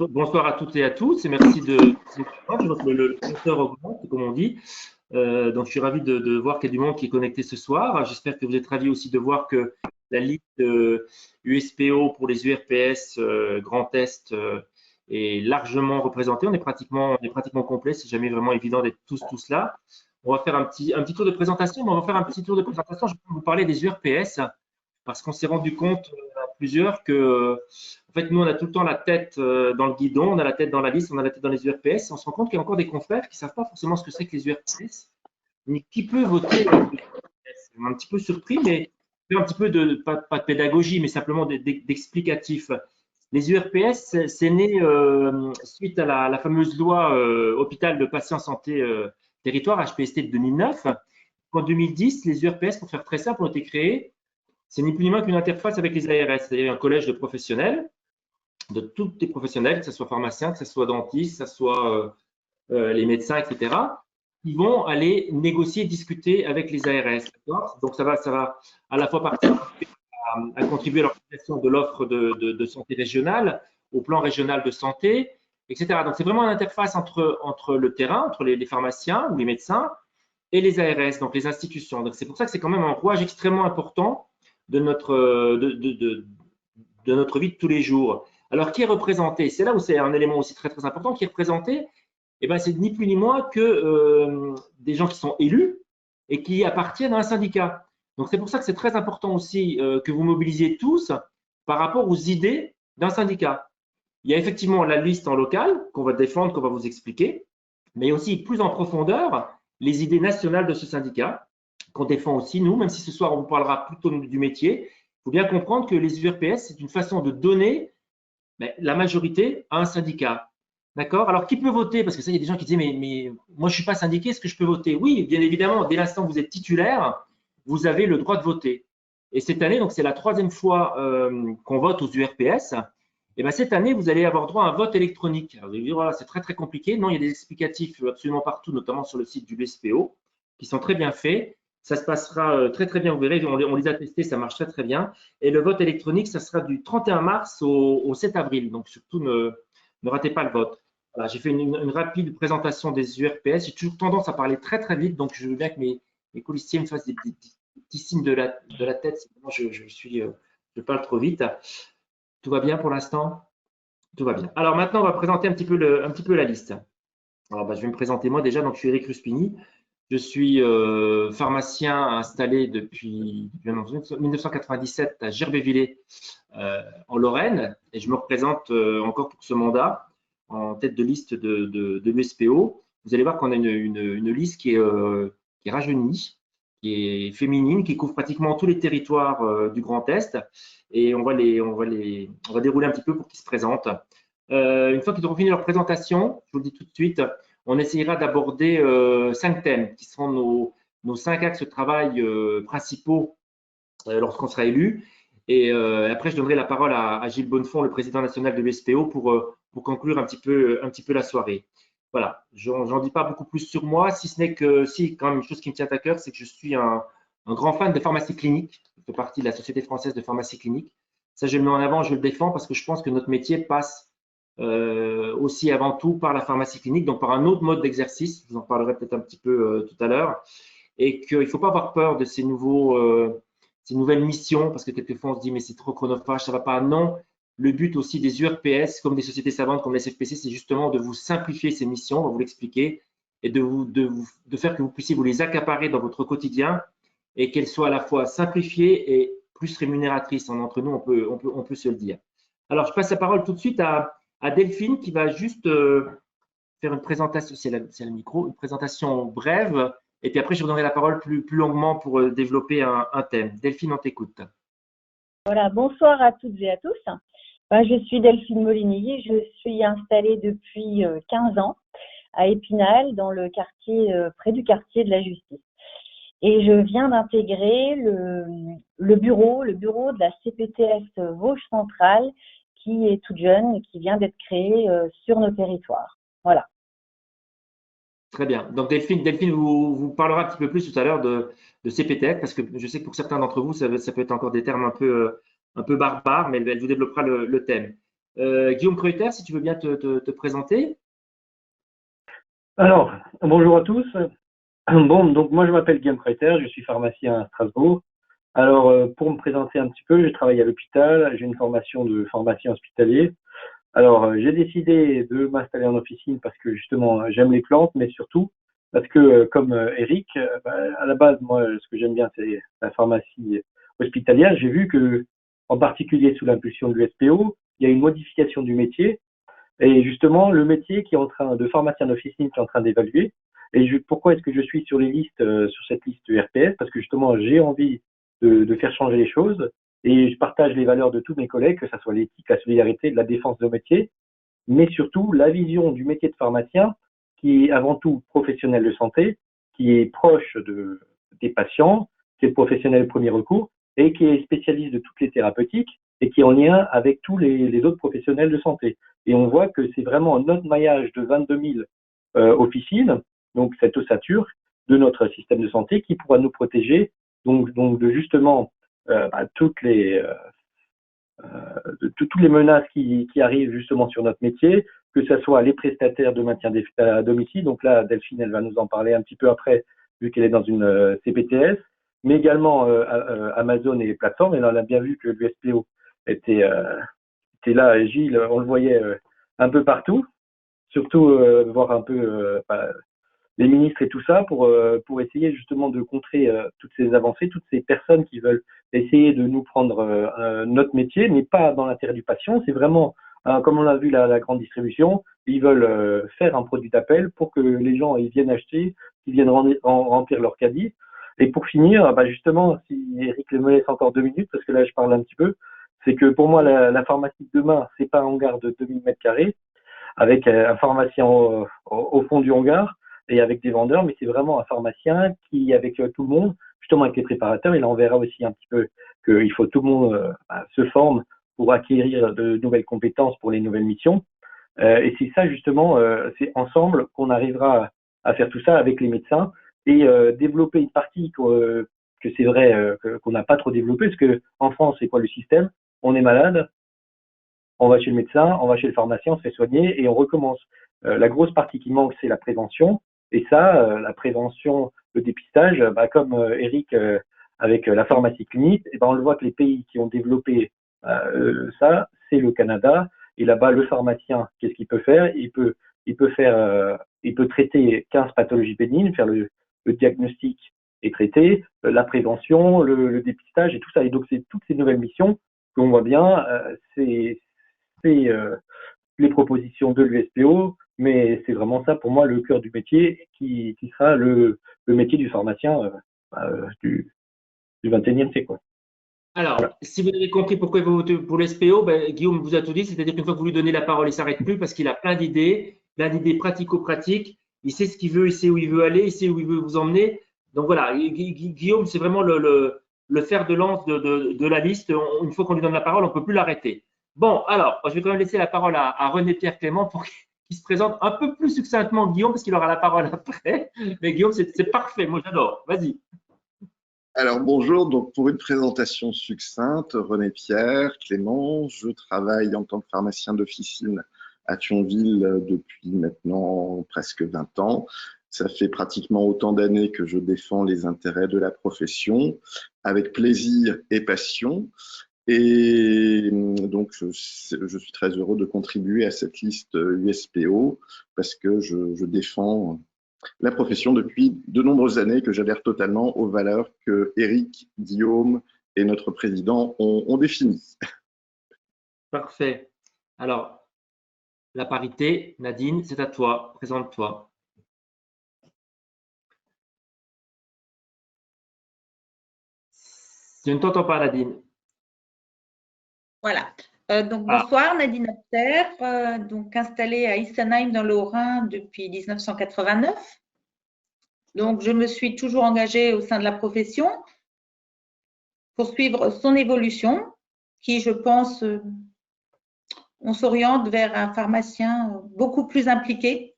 Bonsoir à toutes et à tous et merci de. Je vois que le compteur augmente, comme on dit. Donc, je suis ravi de voir qu'il y a du monde qui est connecté ce soir. J'espère que vous êtes ravis aussi de voir que la liste USPO pour les URPS Grand Est est largement représentée. On est pratiquement complet. C'est jamais vraiment évident d'être tous là. On va faire un petit tour de présentation. Mais on va faire un petit tour de présentation. Je vais vous parler des URPS parce qu'on s'est rendu compte à plusieurs que, en fait, nous, on a tout le temps la tête dans le guidon, on a la tête dans la liste, on a la tête dans les URPS. On se rend compte qu'il y a encore des confrères qui ne savent pas forcément ce que c'est que les URPS, ni qui peut voter les URPS. On est un petit peu surpris, mais un petit peu pas de pédagogie, mais simplement d'explicatif. Les URPS, c'est né suite à la fameuse loi hôpital de patients santé territoire, HPST de 2009. En 2010, les URPS, pour faire très simple, ont été créés. C'est ni plus ni moins qu'une interface avec les ARS, c'est-à-dire un collège de professionnels, de tous les professionnels, que ce soit pharmaciens, que ce soit dentistes, que ce soit les médecins, etc., qui vont aller négocier, discuter avec les ARS. Donc, ça va à la fois participer à contribuer à l'organisation de l'offre de santé régionale, au plan régional de santé, etc. Donc, c'est vraiment une interface entre le terrain, entre les pharmaciens ou les médecins et les ARS, donc les institutions. Donc, c'est pour ça que c'est quand même un rouage extrêmement important de notre vie de tous les jours. Alors, qui est représenté? C'est là où c'est un élément aussi très, très important. Qui est représenté? Eh ben, c'est ni plus ni moins que des gens qui sont élus et qui appartiennent à un syndicat. Donc, c'est pour ça que c'est très important aussi que vous mobilisiez tous par rapport aux idées d'un syndicat. Il y a effectivement la liste en local qu'on va défendre, qu'on va vous expliquer, mais aussi plus en profondeur les idées nationales de ce syndicat qu'on défend aussi nous, même si ce soir on vous parlera plutôt du métier. Il faut bien comprendre que les URPS, c'est une façon de donner la majorité à un syndicat. D'accord? Alors, qui peut voter? Parce que ça, il y a des gens qui disent, mais moi, je ne suis pas syndiqué, est-ce que je peux voter? Oui, bien évidemment, dès l'instant que vous êtes titulaire, vous avez le droit de voter. Et cette année, donc c'est la troisième fois qu'on vote aux URPS. Et bien, cette année, vous allez avoir droit à un vote électronique. Alors, vous allez dire, voilà, c'est très, très compliqué. Non, il y a des explicatifs absolument partout, notamment sur le site du BSPO, qui sont très bien faits. Ça se passera très, très bien. Vous verrez, on les a testés, ça marche très, très bien. Et le vote électronique, ça sera du 31 mars au 7 avril. Donc, surtout, ne ratez pas le vote. Voilà, j'ai fait une rapide présentation des URPS. J'ai toujours tendance à parler très, très vite. Donc, je veux bien que mes colistiers me fassent des petits signes de la tête. Sinon, je parle trop vite. Tout va bien pour l'instant? Tout va bien. Alors, maintenant, on va présenter un petit peu la liste. Alors, je vais me présenter moi déjà. Donc, je suis Eric Ruspini. Je suis pharmacien installé depuis 1997 à Gerbévillers, en Lorraine, et je me représente encore pour ce mandat en tête de liste de l'USPO. Vous allez voir qu'on a une liste qui est rajeunie, qui est féminine, qui couvre pratiquement tous les territoires du Grand Est, et on va dérouler un petit peu pour qu'ils se présentent. Une fois qu'ils auront fini leur présentation, je vous le dis tout de suite, on essayera d'aborder 5 thèmes qui seront nos 5 axes de travail principaux lorsqu'on sera élu. Et après, je donnerai la parole à Gilles Bonnefond, le président national de l'USPO, pour conclure un petit peu la soirée. Voilà, j'en dis pas beaucoup plus sur moi, si ce n'est que, si, quand même, une chose qui me tient à cœur, c'est que je suis un grand fan de pharmacie clinique. Je fais partie de la Société française de pharmacie clinique. Ça, je le mets en avant, je le défends parce que je pense que notre métier passe aussi avant tout par la pharmacie clinique, donc par un autre mode d'exercice. Je vous en parlerai peut-être un petit peu tout à l'heure. Et qu'il ne faut pas avoir peur de ces nouvelles missions, parce que quelquefois on se dit mais c'est trop chronophage, ça ne va pas. Non, le but aussi des URPS, comme des sociétés savantes, comme les SFPC, c'est justement de vous simplifier ces missions, on va vous l'expliquer, et de faire que vous puissiez vous les accaparer dans votre quotidien et qu'elles soient à la fois simplifiées et plus rémunératrices. Entre nous, on peut se le dire. Alors, je passe la parole tout de suite à Delphine qui va juste faire une présentation, c'est le micro, une présentation brève, et puis après, je vous donnerai la parole plus longuement pour développer un thème. Delphine, on t'écoute. Voilà, bonsoir à toutes et à tous. Je suis Delphine Molinier, je suis installée depuis 15 ans à Épinal, dans le quartier, près du quartier de la Justice. Et je viens d'intégrer le bureau de la CPTS Vosges Centrale, qui est toute jeune et qui vient d'être créée sur nos territoires. Voilà. Très bien. Donc Delphine vous parlera un petit peu plus tout à l'heure de CPTS, parce que je sais que pour certains d'entre vous, ça peut être encore des termes un peu barbares, mais elle vous développera le thème. Guillaume Kreuter, si tu veux bien te présenter. Alors, bonjour à tous. Bon, donc moi je m'appelle Guillaume Kreuter, je suis pharmacien à Strasbourg. Alors, pour me présenter un petit peu, je travaille à l'hôpital, j'ai une formation de pharmacien hospitalier. Alors, j'ai décidé de m'installer en officine parce que justement j'aime les plantes, mais surtout parce que comme Eric, à la base, moi ce que j'aime bien c'est la pharmacie hospitalière. J'ai vu que, en particulier sous l'impulsion de l'USPO, il y a une modification du métier. Et justement, le métier qui est en train de pharmacien d'officine qui est en train d'évaluer. Et pourquoi est-ce que je suis sur les listes, sur cette liste RPS? Parce que justement, j'ai envie de faire changer les choses et je partage les valeurs de tous mes collègues, que ce soit l'éthique, la solidarité, la défense de métier, mais surtout la vision du métier de pharmacien qui est avant tout professionnel de santé, qui est proche des patients, qui est professionnel de premier recours et qui est spécialiste de toutes les thérapeutiques et qui est en lien avec tous les autres professionnels de santé. Et on voit que c'est vraiment notre maillage de 22 000 officines, donc cette ossature de notre système de santé qui pourra nous protéger donc de justement toutes les toutes les menaces qui arrivent justement sur notre métier, que ce soit les prestataires de maintien à domicile. Donc là, Delphine, elle va nous en parler un petit peu après, vu qu'elle est dans une CPTS, mais également Amazon et les plateformes. Et là, on a bien vu que l'USPO était là. Gilles, on le voyait un peu partout, surtout voir un peu les ministres et tout ça pour essayer justement de contrer toutes ces avancées, toutes ces personnes qui veulent essayer de nous prendre notre métier, mais pas dans l'intérêt du patient. C'est vraiment, comme on l'a vu la grande distribution, ils veulent faire un produit d'appel pour que les gens ils viennent acheter, qu'ils viennent remplir leur caddie. Et pour finir, justement, si Eric me laisse encore 2 minutes, parce que là je parle un petit peu, c'est que pour moi la pharmacie de demain, c'est pas un hangar de 2000 mètres carrés avec un pharmacien au fond du hangar et avec des vendeurs, mais c'est vraiment un pharmacien qui, avec tout le monde, justement avec les préparateurs, et là on verra aussi un petit peu qu'il faut tout le monde se forme pour acquérir de nouvelles compétences pour les nouvelles missions. Et c'est ça justement, c'est ensemble qu'on arrivera à faire tout ça avec les médecins et développer une partie que c'est vrai qu'on n'a pas trop développé, parce que en France, c'est quoi le système? On est malade, on va chez le médecin, on va chez le pharmacien, on se fait soigner et on recommence. La grosse partie qui manque, c'est la prévention. Et ça, la prévention, le dépistage, comme Eric avec la pharmacie clinique, on le voit que les pays qui ont développé ça, c'est le Canada. Et là-bas, le pharmacien, qu'est-ce qu'il peut faire? Il peut traiter 15 pathologies bénignes, faire le diagnostic et traiter, la prévention, le dépistage et tout ça. Et donc, c'est toutes ces nouvelles missions qu'on voit bien, c'est les propositions de l'USPO, mais c'est vraiment ça pour moi le cœur du métier qui sera le métier du pharmacien du 21e siècle. Alors, voilà. Si vous avez compris pourquoi vous votez pour l'SPO, Guillaume vous a tout dit, c'est-à-dire qu'une fois que vous lui donnez la parole, il ne s'arrête plus parce qu'il a plein d'idées pratico-pratiques, il sait ce qu'il veut, il sait où il veut aller, il sait où il veut vous emmener. Donc voilà, Guillaume, c'est vraiment le fer de lance de la liste. Une fois qu'on lui donne la parole, on ne peut plus l'arrêter. Bon, alors, je vais quand même laisser la parole à René-Pierre Clément pour qu'il se présente un peu plus succinctement Guillaume, parce qu'il aura la parole après. Mais Guillaume, c'est parfait, moi j'adore. Vas-y. Alors bonjour, donc pour une présentation succincte, René-Pierre Clément, je travaille en tant que pharmacien d'officine à Thionville depuis maintenant presque 20 ans. Ça fait pratiquement autant d'années que je défends les intérêts de la profession avec plaisir et passion. Et donc, je suis très heureux de contribuer à cette liste USPO parce que je défends la profession depuis de nombreuses années, que j'adhère totalement aux valeurs que Eric, Guillaume et notre président ont définies. Parfait. Alors, la parité, Nadine, c'est à toi. Présente-toi. Je ne t'entends pas, Nadine. Voilà. Donc, bonsoir, Nadine Apter, donc installée à Issenheim dans le Haut-Rhin depuis 1989. Donc, je me suis toujours engagée au sein de la profession pour suivre son évolution, qui, je pense, on s'oriente vers un pharmacien beaucoup plus impliqué.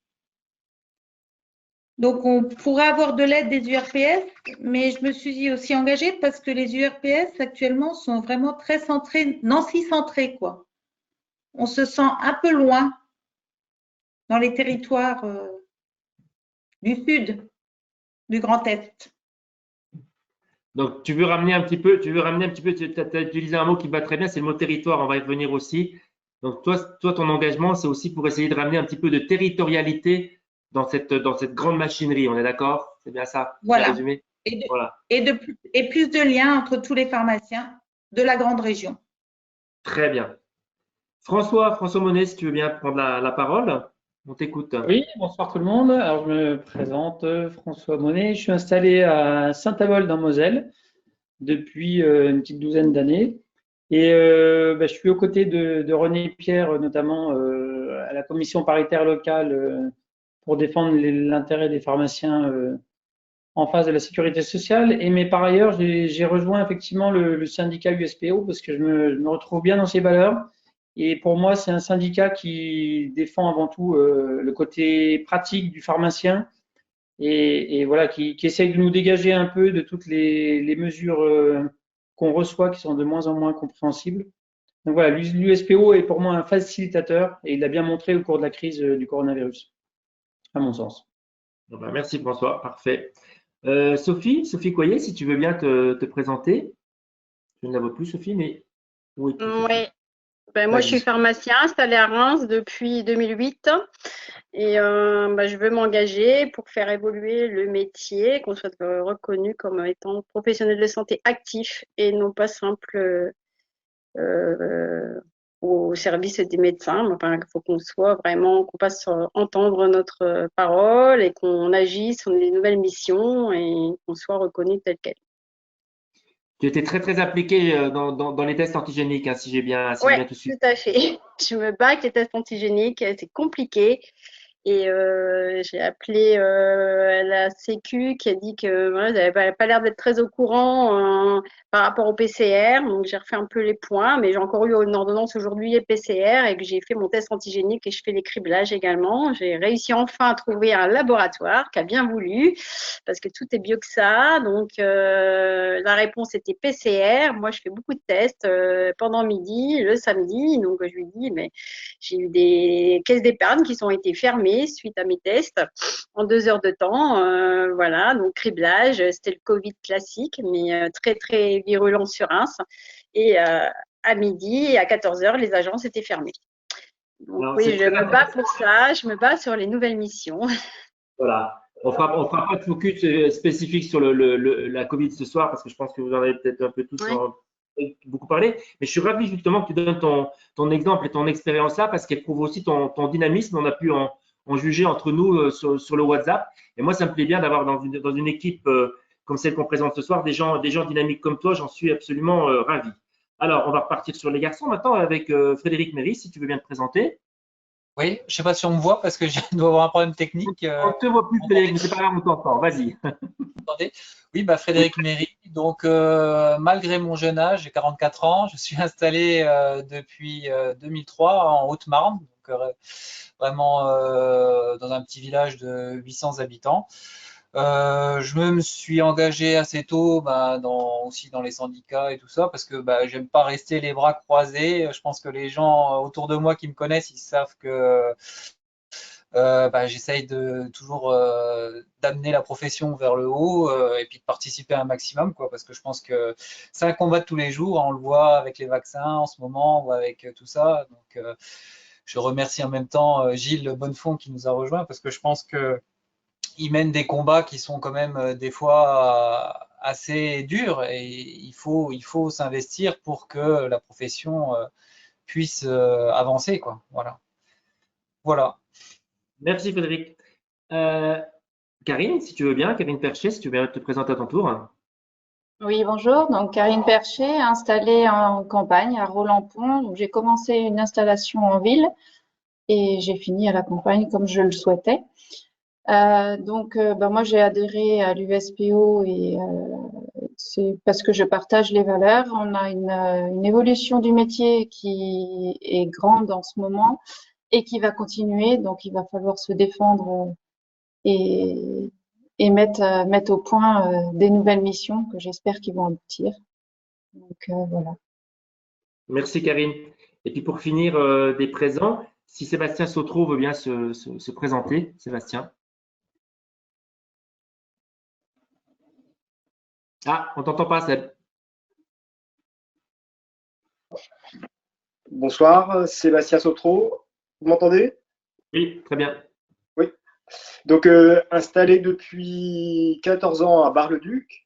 Donc, on pourrait avoir de l'aide des URPS, mais je me suis aussi engagée parce que les URPS actuellement sont vraiment très centrés, Nancy-centrés, quoi. on se sent un peu loin dans les territoires du sud, du Grand Est. Donc, tu veux ramener un petit peu, tu as utilisé un mot qui va très bien, c'est le mot territoire, on va y revenir aussi. Donc, toi, ton engagement, c'est aussi pour essayer de ramener un petit peu de territorialité dans cette grande machinerie, on est d'accord? C'est bien ça? Voilà. Bien résumé? Voilà. Et plus de liens entre tous les pharmaciens de la grande région. Très bien. François Monnet, si tu veux bien prendre la parole, on t'écoute. Oui, bonsoir tout le monde. Alors, je me présente, François Monnet. Je suis installé à Saint-Avold en Moselle depuis une petite douzaine d'années. Et je suis aux côtés de René Pierre, notamment à la commission paritaire locale pour défendre l'intérêt des pharmaciens en face de la sécurité sociale. Mais par ailleurs, j'ai rejoint effectivement le syndicat USPO parce que je me retrouve bien dans ses valeurs. Et pour moi, c'est un syndicat qui défend avant tout le côté pratique du pharmacien et voilà, qui essaye de nous dégager un peu de toutes les mesures qu'on reçoit qui sont de moins en moins compréhensibles. Donc voilà, l'USPO est pour moi un facilitateur et il l'a bien montré au cours de la crise du coronavirus, à mon sens. Merci François, parfait. Sophie Coyer, si tu veux bien te présenter. Je ne la vois plus, Sophie, mais où es-tu? Oui, moi je suis pharmacien installée à Reims depuis 2008 et je veux m'engager pour faire évoluer le métier, qu'on soit reconnu comme étant professionnel de santé actif et non pas simple au service des médecins. Enfin, il faut qu'on soit vraiment, qu'on passe entendre notre parole et qu'on agisse sur des nouvelles missions et qu'on soit reconnu tel quel. Tu étais très très impliqué dans les tests antigéniques, hein, si j'ai bien tout suivi. Tout à fait. Je me bats avec les tests antigéniques, c'est compliqué. Et j'ai appelé la Sécu qui a dit que voilà, ils n'avaient pas l'air d'être très au courant par rapport au PCR. Donc j'ai refait un peu les points, mais j'ai encore eu une ordonnance aujourd'hui et PCR et que j'ai fait mon test antigénique et je fais les criblages également. J'ai réussi enfin à trouver un laboratoire qui a bien voulu parce que tout est mieux que ça. Donc la réponse était PCR. Moi je fais beaucoup de tests pendant midi, le samedi. Donc je lui dis mais j'ai eu des caisses d'épargne qui ont été fermées suite à mes tests en 2 heures de temps. Voilà, donc criblage, c'était le Covid classique, mais très, très virulent sur Reims. Et à midi et à 14 heures, les agences étaient fermées. Donc Alors, oui, je me bats pour ça, je me bats sur les nouvelles missions. Voilà. On fera pas de focus spécifique sur la Covid ce soir parce que je pense que vous en avez peut-être un peu tous beaucoup parlé. Mais je suis ravi justement que tu donnes ton exemple et ton expérience là parce qu'elle prouve aussi ton dynamisme. On a pu en juger entre nous sur le WhatsApp. Et moi, ça me plaît bien d'avoir dans une équipe comme celle qu'on présente ce soir des gens dynamiques comme toi. J'en suis absolument ravi. Alors, on va repartir sur les garçons maintenant avec Frédéric Méry, si tu veux bien te présenter. Oui, je ne sais pas si on me voit parce que je dois avoir un problème technique. On ne te voit plus, Frédéric, mais c'est pas grave, on t'entend. Vas-y. Oui, Frédéric Méry. Donc, malgré mon jeune âge, j'ai 44 ans, je suis installé depuis 2003 en Haute-Marne, donc vraiment dans un petit village de 800 habitants. Je me suis engagé assez tôt aussi dans les syndicats et tout ça parce que j'aime pas rester les bras croisés. Je pense que les gens autour de moi qui me connaissent, ils savent que j'essaye de toujours d'amener la profession vers le haut et puis de participer un maximum, quoi, parce que je pense que c'est un combat de tous les jours. On le voit avec les vaccins en ce moment ou avec tout ça. Donc, je remercie en même temps Gilles Bonnefond qui nous a rejoint parce que je pense que il mène des combats qui sont quand même des fois assez durs et il faut s'investir pour que la profession puisse avancer, quoi. Voilà. Merci Frédéric. Karine, si tu veux bien, Karine Perchet, si tu veux bien te présenter à ton tour. Oui, bonjour. Donc, Karine Perchet, installée en campagne à Roland-Pont. Donc, j'ai commencé une installation en ville et j'ai fini à la campagne comme je le souhaitais. Moi, j'ai adhéré à l'USPO et c'est parce que je partage les valeurs. On a une évolution du métier qui est grande en ce moment et qui va continuer. Donc, il va falloir se défendre et mettre au point des nouvelles missions que j'espère qu'ils vont aboutir. Donc, voilà. Merci Karine. Et puis pour finir, des présents, si Sébastien Sautreau veut bien se présenter. Sébastien. Ah, on t'entend pas, Seb. Bonsoir, Sébastien Sautreau. Vous m'entendez? Oui, très bien. Oui. Donc, installé depuis 14 ans à Bar-le-Duc.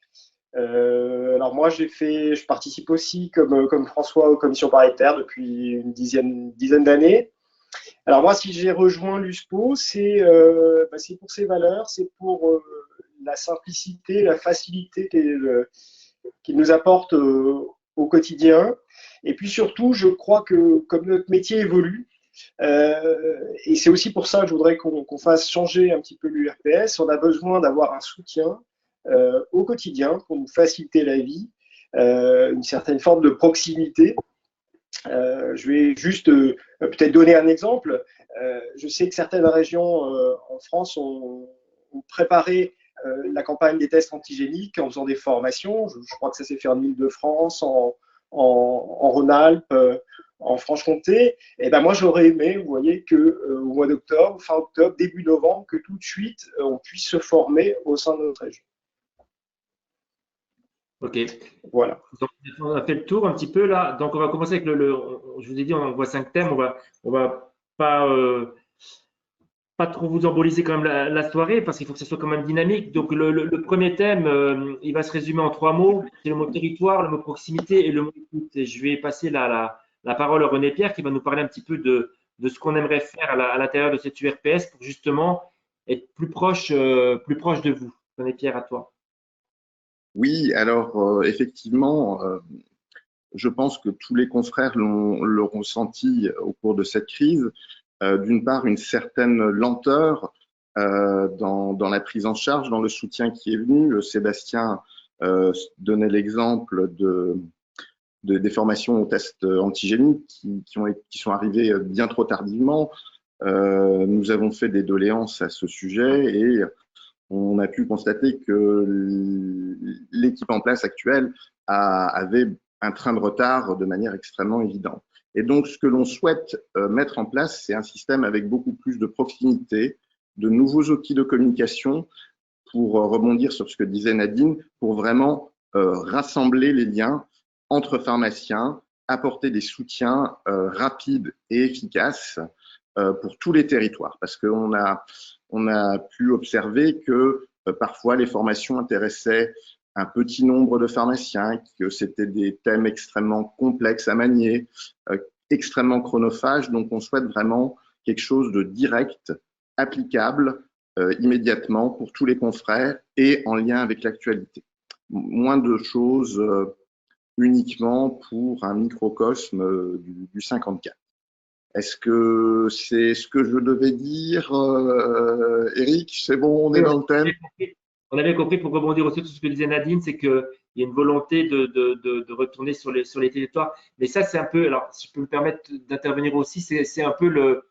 Alors moi, je participe aussi comme François aux commissions paritaires depuis une dizaine d'années. Alors moi, si j'ai rejoint l'USPO, c'est pour ses valeurs, c'est pour la simplicité, la facilité qu'il nous apporte au quotidien. Et puis surtout, je crois que comme notre métier évolue, et c'est aussi pour ça que je voudrais qu'on fasse changer un petit peu l'URPS, on a besoin d'avoir un soutien au quotidien pour nous faciliter la vie, une certaine forme de proximité. Je vais juste peut-être donner un exemple. Je sais que certaines régions en France ont préparé la campagne des tests antigéniques en faisant des formations. Je crois que ça s'est fait en Île-de-France, en Rhône-Alpes, en Franche-Comté. Et ben moi, j'aurais aimé, vous voyez, qu'au mois d'octobre, fin octobre, début novembre, que tout de suite, on puisse se former au sein de notre région. Ok. Voilà. Donc, on a fait le tour un petit peu là. Donc, on va commencer avec je vous ai dit, on voit 5 thèmes. On va pas trop vous emboliser quand même la soirée parce qu'il faut que ce soit quand même dynamique. Donc, le premier thème, il va se résumer en 3 mots. C'est le mot territoire, le mot proximité et le mot écoute. Et je vais passer la parole à René Pierre qui va nous parler un petit peu de ce qu'on aimerait faire à l'intérieur de cette URPS pour justement être plus proche de vous. René Pierre, à toi. Oui, alors effectivement, je pense que tous les confrères l'ont ressenti au cours de cette crise. D'une part, une certaine lenteur dans la prise en charge, dans le soutien qui est venu. Sébastien donnait l'exemple des formations aux tests antigéniques qui sont arrivées bien trop tardivement. Nous avons fait des doléances à ce sujet et on a pu constater que l'équipe en place actuelle avait un train de retard de manière extrêmement évidente. Et donc, ce que l'on souhaite mettre en place, c'est un système avec beaucoup plus de proximité, de nouveaux outils de communication pour rebondir sur ce que disait Nadine, pour vraiment rassembler les liens entre pharmaciens, apporter des soutiens rapides et efficaces pour tous les territoires. Parce qu'on a pu observer que parfois les formations intéressaient un petit nombre de pharmaciens, que c'était des thèmes extrêmement complexes à manier, extrêmement chronophages. Donc, on souhaite vraiment quelque chose de direct, applicable immédiatement pour tous les confrères et en lien avec l'actualité. Moins de choses uniquement pour un microcosme du 54. Est-ce que c'est ce que je devais dire, Eric? C'est bon, on est dans le thème? On avait compris, pour rebondir aussi sur ce que disait Nadine, c'est qu'il y a une volonté de retourner sur les territoires. Mais ça, c'est un peu, alors si je peux me permettre d'intervenir aussi, c'est un peu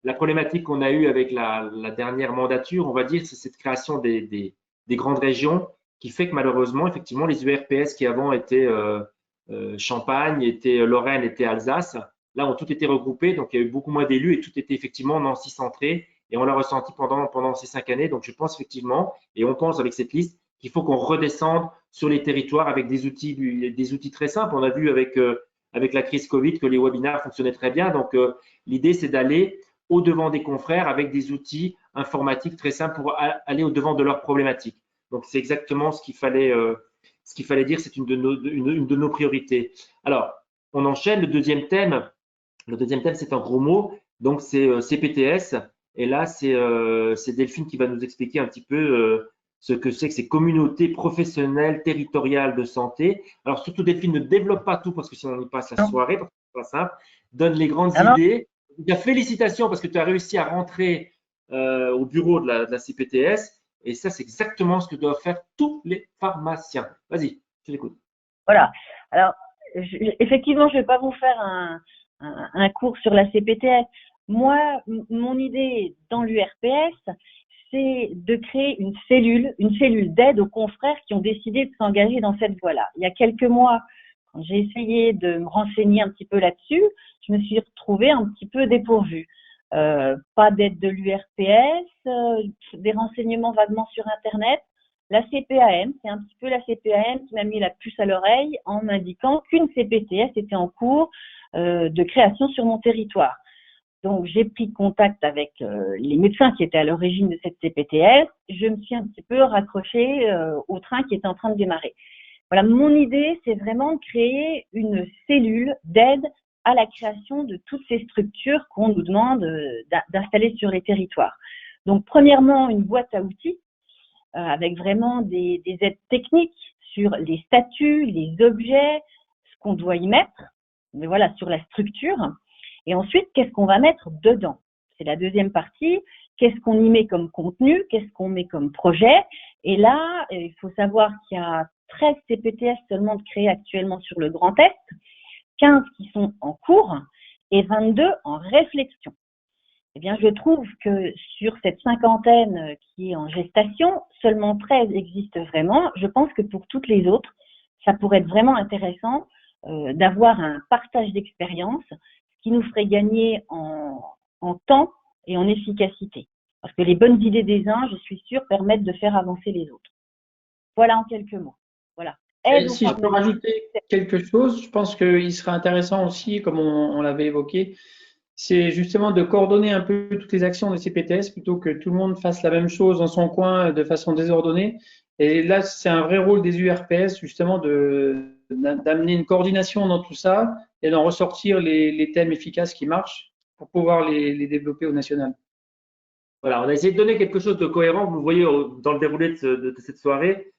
la problématique qu'on a eue avec la dernière mandature, on va dire, c'est cette création des grandes régions qui fait que malheureusement, effectivement, les URPS qui avant étaient Champagne, étaient Lorraine, étaient Alsace, là ont tout été regroupés, donc il y a eu beaucoup moins d'élus et tout était effectivement Nancy centré. Et on l'a ressenti pendant ces 5 années. Donc, je pense effectivement, et on pense avec cette liste, qu'il faut qu'on redescende sur les territoires avec des outils très simples. On a vu avec la crise Covid que les webinaires fonctionnaient très bien. Donc, l'idée, c'est d'aller au-devant des confrères avec des outils informatiques très simples pour aller au-devant de leurs problématiques. Donc, c'est exactement ce qu'il fallait dire. C'est une de nos priorités. Alors, on enchaîne. Le deuxième thème, c'est un gros mot. Donc, c'est CPTS. Et là, c'est Delphine qui va nous expliquer un petit peu ce que c'est que ces communautés professionnelles territoriales de santé. Alors, surtout, Delphine, ne développe pas tout parce que sinon on y passe la soirée, parce que c'est pas simple. Donne les grandes idées. Félicitations parce que tu as réussi à rentrer au bureau de la CPTS. Et ça, c'est exactement ce que doivent faire tous les pharmaciens. Vas-y, je t'écoute. Voilà. Alors, effectivement, je ne vais pas vous faire un cours sur la CPTS. Moi, mon idée dans l'URPS, c'est de créer une cellule d'aide aux confrères qui ont décidé de s'engager dans cette voie-là. Il y a quelques mois, Quand j'ai essayé de me renseigner un petit peu là-dessus, je me suis retrouvée un petit peu dépourvue. Pas d'aide de l'URPS, des renseignements vaguement sur Internet. La CPAM, c'est un petit peu la CPAM qui m'a mis la puce à l'oreille en m'indiquant qu'une CPTS était en cours de création sur mon territoire. Donc, j'ai pris contact avec les médecins qui étaient à l'origine de cette CPTS. Je me suis un petit peu raccrochée au train qui était en train de démarrer. Voilà, mon idée, c'est vraiment de créer une cellule d'aide à la création de toutes ces structures qu'on nous demande d'installer sur les territoires. Donc, premièrement, une boîte à outils avec vraiment des aides techniques sur les statuts, les objets, ce qu'on doit y mettre, mais voilà, sur la structure. Et ensuite, qu'est-ce qu'on va mettre dedans? C'est la deuxième partie. Qu'est-ce qu'on y met comme contenu? Qu'est-ce qu'on met comme projet? Et là, il faut savoir qu'il y a 13 CPTS seulement de créés actuellement sur le Grand Est, 15 qui sont en cours et 22 en réflexion. Eh bien, je trouve que sur cette cinquantaine qui est en gestation, seulement 13 existent vraiment. Je pense que pour toutes les autres, ça pourrait être vraiment intéressant d'avoir un partage d'expérience qui nous ferait gagner en temps et en efficacité. Parce que les bonnes idées des uns, je suis sûre, permettent de faire avancer les autres. Voilà en quelques mots. Voilà. Et si je peux rajouter quelque chose, je pense qu'il serait intéressant aussi, comme on l'avait évoqué, c'est justement de coordonner un peu toutes les actions des CPTS plutôt que tout le monde fasse la même chose dans son coin de façon désordonnée. Et là, c'est un vrai rôle des URPS justement d'amener une coordination dans tout ça et d'en ressortir les thèmes efficaces qui marchent pour pouvoir les développer au national. Voilà, on a essayé de donner quelque chose de cohérent. Vous voyez dans le déroulé de cette soirée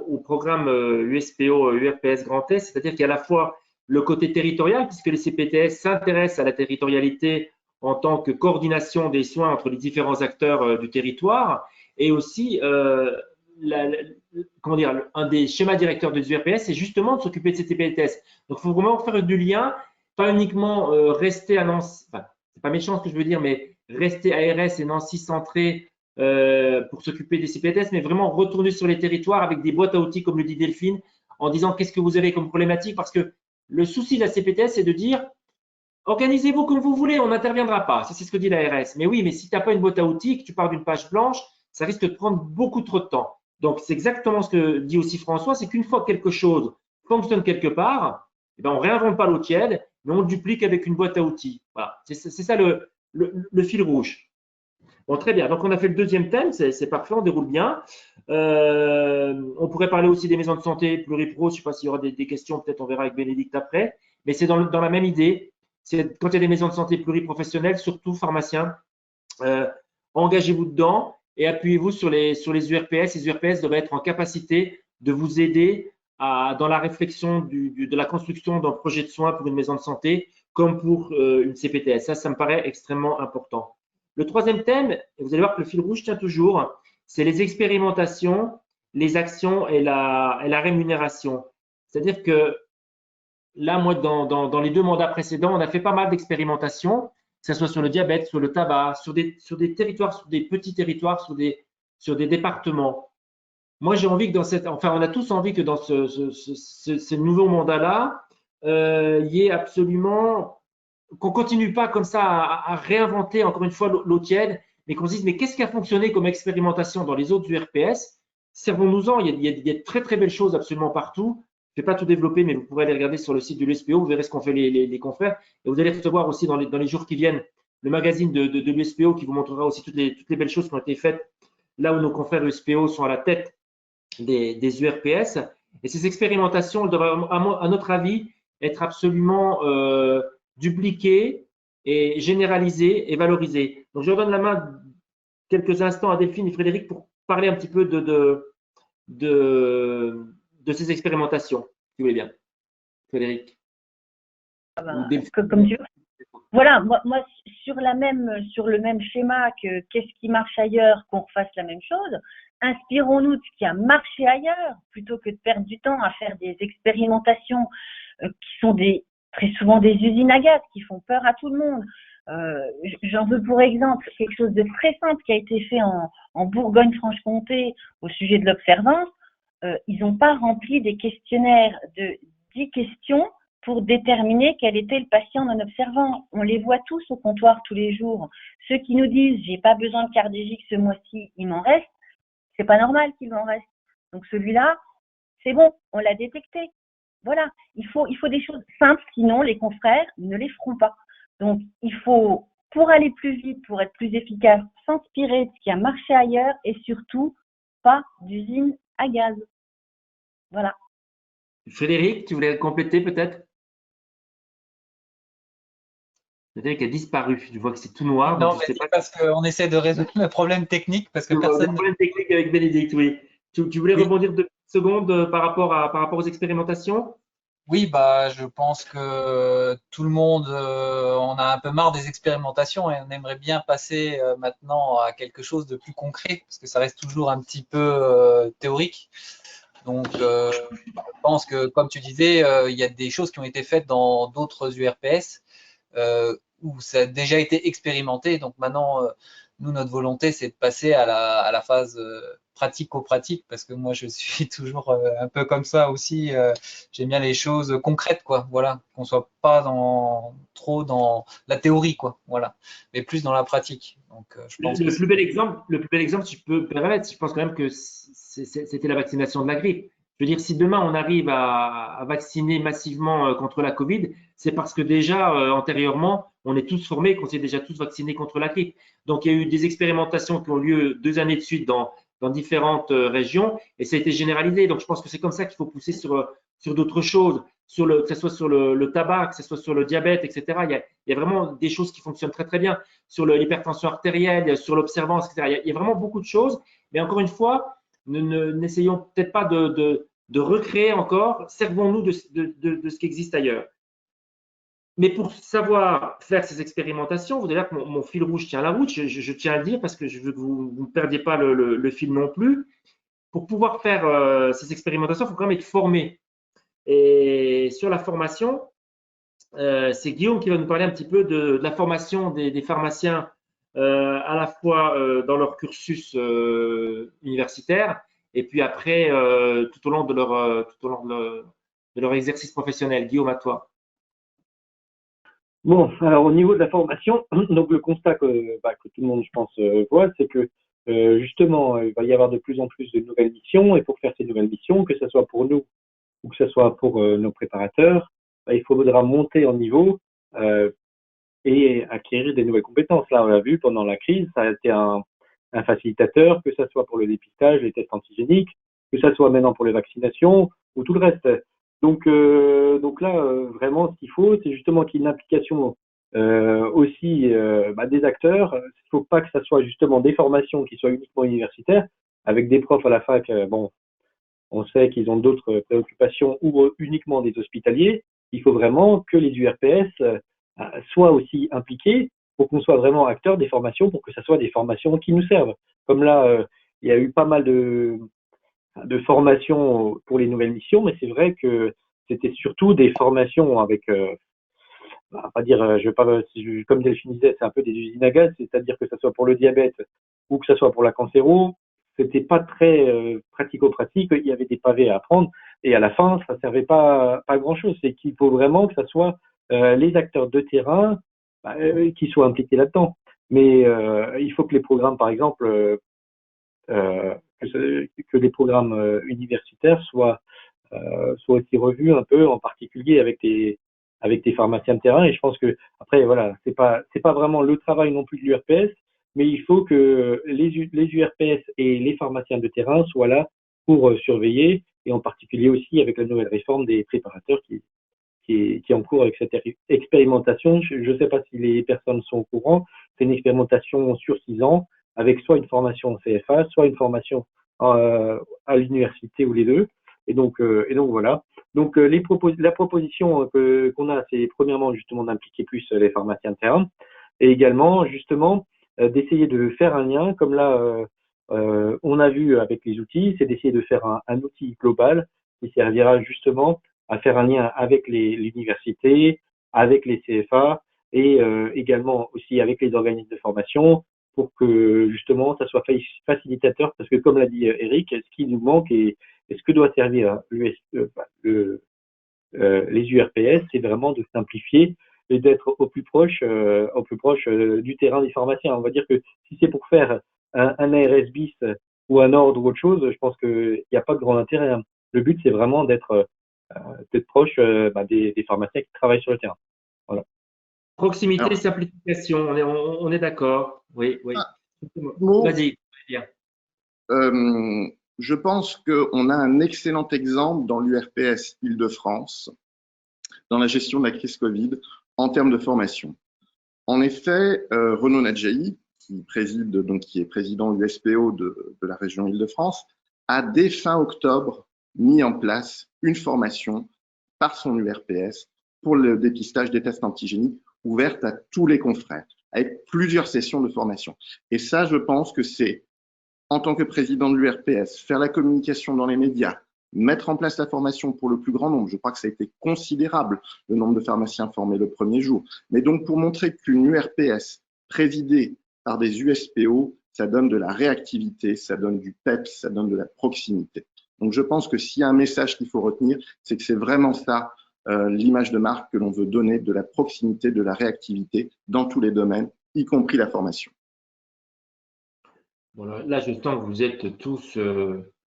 au programme USPO URPS Grand Est, c'est-à-dire qu'il y a à la fois le côté territorial, puisque les CPTS s'intéressent à la territorialité en tant que coordination des soins entre les différents acteurs du territoire, et aussi comment dire, un des schémas directeurs des URPS, c'est justement de s'occuper de ces CPTS. Donc, il faut vraiment faire du lien, pas uniquement rester à Nancy, enfin, c'est pas méchant ce que je veux dire, mais rester ARS et Nancy centré pour s'occuper des CPTS, mais vraiment retourner sur les territoires avec des boîtes à outils, comme le dit Delphine, en disant qu'est-ce que vous avez comme problématique, parce que le souci de la CPTS, c'est de dire organisez-vous comme vous voulez, on n'interviendra pas. Ça, c'est ce que dit l'ARS. Mais oui, mais si tu n'as pas une boîte à outils, que tu pars d'une page blanche, ça risque de prendre beaucoup trop de temps. Donc, c'est exactement ce que dit aussi François, c'est qu'une fois que quelque chose fonctionne quelque part, eh ben, on ne réinvente pas l'eau tiède, mais on le duplique avec une boîte à outils. Voilà, c'est ça le fil rouge. Bon, très bien. Donc, on a fait le deuxième thème, c'est parfait, on déroule bien. On pourrait parler aussi des maisons de santé pluripro. Je ne sais pas s'il y aura des questions, peut-être on verra avec Bénédicte après. Mais c'est dans la même idée. C'est quand il y a des maisons de santé pluriprofessionnelles, surtout pharmaciens, engagez-vous dedans et appuyez-vous sur les URPS. Les URPS doivent être en capacité de vous aider dans la réflexion de la construction d'un projet de soins pour une maison de santé comme pour une CPTS. Ça me paraît extrêmement important. Le troisième thème, et vous allez voir que le fil rouge tient toujours, c'est les expérimentations, les actions et la rémunération. C'est-à-dire que là, moi, dans les 2 mandats précédents, on a fait pas mal d'expérimentations, que ce soit sur le diabète, sur le tabac, sur des territoires, sur des petits territoires, sur des départements. Moi, j'ai envie que on a tous envie que dans ce nouveau mandat-là, il y ait absolument qu'on continue pas comme ça à réinventer encore une fois l'eau tiède, mais qu'on se dise mais qu'est-ce qui a fonctionné comme expérimentation dans les autres URPS? Servons-nous-en. Il y a de très très belles choses absolument partout. Je ne vais pas tout développer, mais vous pourrez aller regarder sur le site de l'USPO. Vous verrez ce qu'ont fait les confrères. Et vous allez recevoir aussi dans les jours qui viennent le magazine de l'USPO qui vous montrera aussi toutes les belles choses qui ont été faites là où nos confrères USPO sont à la tête des URPS. Et ces expérimentations doivent, à notre avis, être absolument dupliquées et généralisées et valorisées. Donc, je redonne la main quelques instants à Delphine et Frédéric pour parler un petit peu de ces expérimentations, si vous voulez bien. Frédéric. Comme tu veux. Voilà, moi sur le même schéma que qu'est-ce qui marche ailleurs, qu'on refasse la même chose, inspirons-nous de ce qui a marché ailleurs, plutôt que de perdre du temps à faire des expérimentations qui sont très souvent des usines à gaz, qui font peur à tout le monde. J'en veux pour exemple quelque chose de très simple qui a été fait en Bourgogne-Franche-Comté au sujet de l'observance. Ils n'ont pas rempli des questionnaires de aussi question pour déterminer quel était le patient non observant. On les voit tous au comptoir tous les jours. Ceux qui nous disent j'ai pas besoin de cardégique ce mois-ci, il m'en reste, c'est pas normal qu'il m'en reste. Donc celui-là, c'est bon, on l'a détecté. Voilà, il faut des choses simples, sinon les confrères ne les feront pas. Donc il faut, pour aller plus vite, pour être plus efficace, s'inspirer de ce qui a marché ailleurs et surtout pas d'usine à gaz. Voilà. Frédéric, tu voulais compléter peut-être? Frédéric a disparu. Je vois que c'est tout noir, donc Non, je mais sais c'est pas. parce qu'on essaie de résoudre le problème technique parce que Le personne ne. problème technique avec Bénédicte, oui. Tu voulais Oui, rebondir 2 secondes par rapport aux expérimentations? oui, bah, je pense que tout le monde, on a un peu marre des expérimentations et on aimerait bien passer maintenant à quelque chose de plus concret parce que ça reste toujours un petit peu théorique. Donc, je pense que, comme tu disais, il y a des choses qui ont été faites dans d'autres URPS où ça a déjà été expérimenté. Donc maintenant, nous, notre volonté, c'est de passer à la phase pratico-pratique, parce que moi, je suis toujours un peu comme ça aussi. J'aime bien les choses concrètes, quoi. Voilà, qu'on soit pas trop dans la théorie, quoi. Voilà, mais plus dans la pratique. Donc, je pense que Le plus bel exemple, si je peux me permettre, je pense quand même que c'était la vaccination de la grippe. Je veux dire, si demain on arrive à vacciner massivement contre la Covid, c'est parce que déjà, antérieurement, on est tous formés, qu'on s'est déjà tous vaccinés contre la grippe. Donc, il y a eu des expérimentations qui ont lieu 2 années de suite dans différentes régions et ça a été généralisé. Donc, je pense que c'est comme ça qu'il faut pousser sur d'autres choses, que ce soit sur le tabac, que ce soit sur le diabète, etc. Il y a vraiment des choses qui fonctionnent très, très bien sur l'hypertension artérielle, sur l'observance, etc. Il y a vraiment beaucoup de choses. Mais encore une fois, n'essayons peut-être pas de recréer encore, servons-nous de ce qui existe ailleurs. Mais pour savoir faire ces expérimentations, vous allez voir que mon fil rouge tient la route, je tiens à le dire parce que je veux que vous ne perdiez pas le fil non plus. Pour pouvoir faire ces expérimentations, il faut quand même être formé. Et sur la formation, c'est Guillaume qui va nous parler un petit peu de la formation des pharmaciens à la fois dans leur cursus universitaire et puis après tout au long de leur exercice professionnel. Guillaume, à toi. Bon, alors au niveau de la formation, donc le constat que tout le monde, je pense, voit, c'est que justement, il va y avoir de plus en plus de nouvelles missions, et pour faire ces nouvelles missions, que ce soit pour nous ou que ce soit pour nos préparateurs, il faudra monter en niveau et acquérir des nouvelles compétences. Là, on l'a vu pendant la crise, ça a été un facilitateur, que ce soit pour le dépistage, les tests antigéniques, que ce soit maintenant pour les vaccinations ou tout le reste. Donc là, vraiment, ce qu'il faut, c'est justement qu'il y ait une implication aussi des acteurs. Il ne faut pas que ça soit justement des formations qui soient uniquement universitaires, avec des profs à la fac. Bon, on sait qu'ils ont d'autres préoccupations ou uniquement des hospitaliers. Il faut vraiment que les URPS soient aussi impliqués pour qu'on soit vraiment acteurs des formations, pour que ce soit des formations qui nous servent. Comme là, il y a eu pas mal de formations pour les nouvelles missions, mais c'est vrai que c'était surtout des formations avec, on va pas dire, je vais pas, comme Delphine disait, c'est un peu des usines à gaz, c'est-à-dire que ce soit pour le diabète ou que ce soit pour la cancéro, c'était pas très pratico-pratique, il y avait des pavés à apprendre et à la fin, ça servait pas grand-chose. C'est qu'il faut vraiment que ce soit les acteurs de terrain qui soient impliqués là-dedans. Mais il faut que les programmes, par exemple, que les programmes universitaires soient aussi revus un peu, en particulier avec des pharmaciens de terrain. Et je pense que après, voilà, c'est pas vraiment le travail non plus de l'URPS, mais il faut que les URPS et les pharmaciens de terrain soient là pour surveiller, et en particulier aussi avec la nouvelle réforme des préparateurs qui est en cours avec cette expérimentation. Je ne sais pas si les personnes sont au courant. C'est une expérimentation sur 6 ans avec soit une formation en CFA, soit une formation à l'université ou les deux. Et donc voilà. Donc la proposition qu'on a, c'est premièrement justement d'impliquer plus les pharmaciens de terrain et également justement d'essayer de faire un lien, comme là on a vu avec les outils, c'est d'essayer de faire un outil global qui servira justement à faire un lien avec l'université, avec les CFA et également aussi avec les organismes de formation pour que justement ça soit facilitateur, parce que comme l'a dit Eric, ce qui nous manque et ce que doit servir les URPS, c'est vraiment de simplifier et d'être au plus proche du terrain des pharmaciens. On va dire que si c'est pour faire un ARS bis ou un ordre ou autre chose, je pense qu'il n'y a pas de grand intérêt, hein. Le but, c'est vraiment d'être proche des pharmaciens qui travaillent sur le terrain. Voilà. Proximité, Alors, simplification, on est d'accord. Oui, oui. Bon, Vas-y, bien. je pense qu'on a un excellent exemple dans l'URPS Île-de-France, dans la gestion de la crise Covid, en termes de formation. En effet, Renaud Nadjaï, qui est président USPO de la région Île-de-France, a dès fin octobre mis en place une formation par son URPS pour le dépistage des tests antigéniques ouverte à tous les confrères, avec plusieurs sessions de formation. Et ça, je pense que c'est, en tant que président de l'URPS, faire la communication dans les médias, mettre en place la formation pour le plus grand nombre. Je crois que ça a été considérable, le nombre de pharmaciens formés le premier jour. Mais donc, pour montrer qu'une URPS présidée par des USPO, ça donne de la réactivité, ça donne du PEPS, ça donne de la proximité. Donc, je pense que s'il y a un message qu'il faut retenir, c'est que c'est vraiment ça, l'image de marque que l'on veut donner, de la proximité, de la réactivité dans tous les domaines, y compris la formation. Bon, là, je sens que vous êtes tous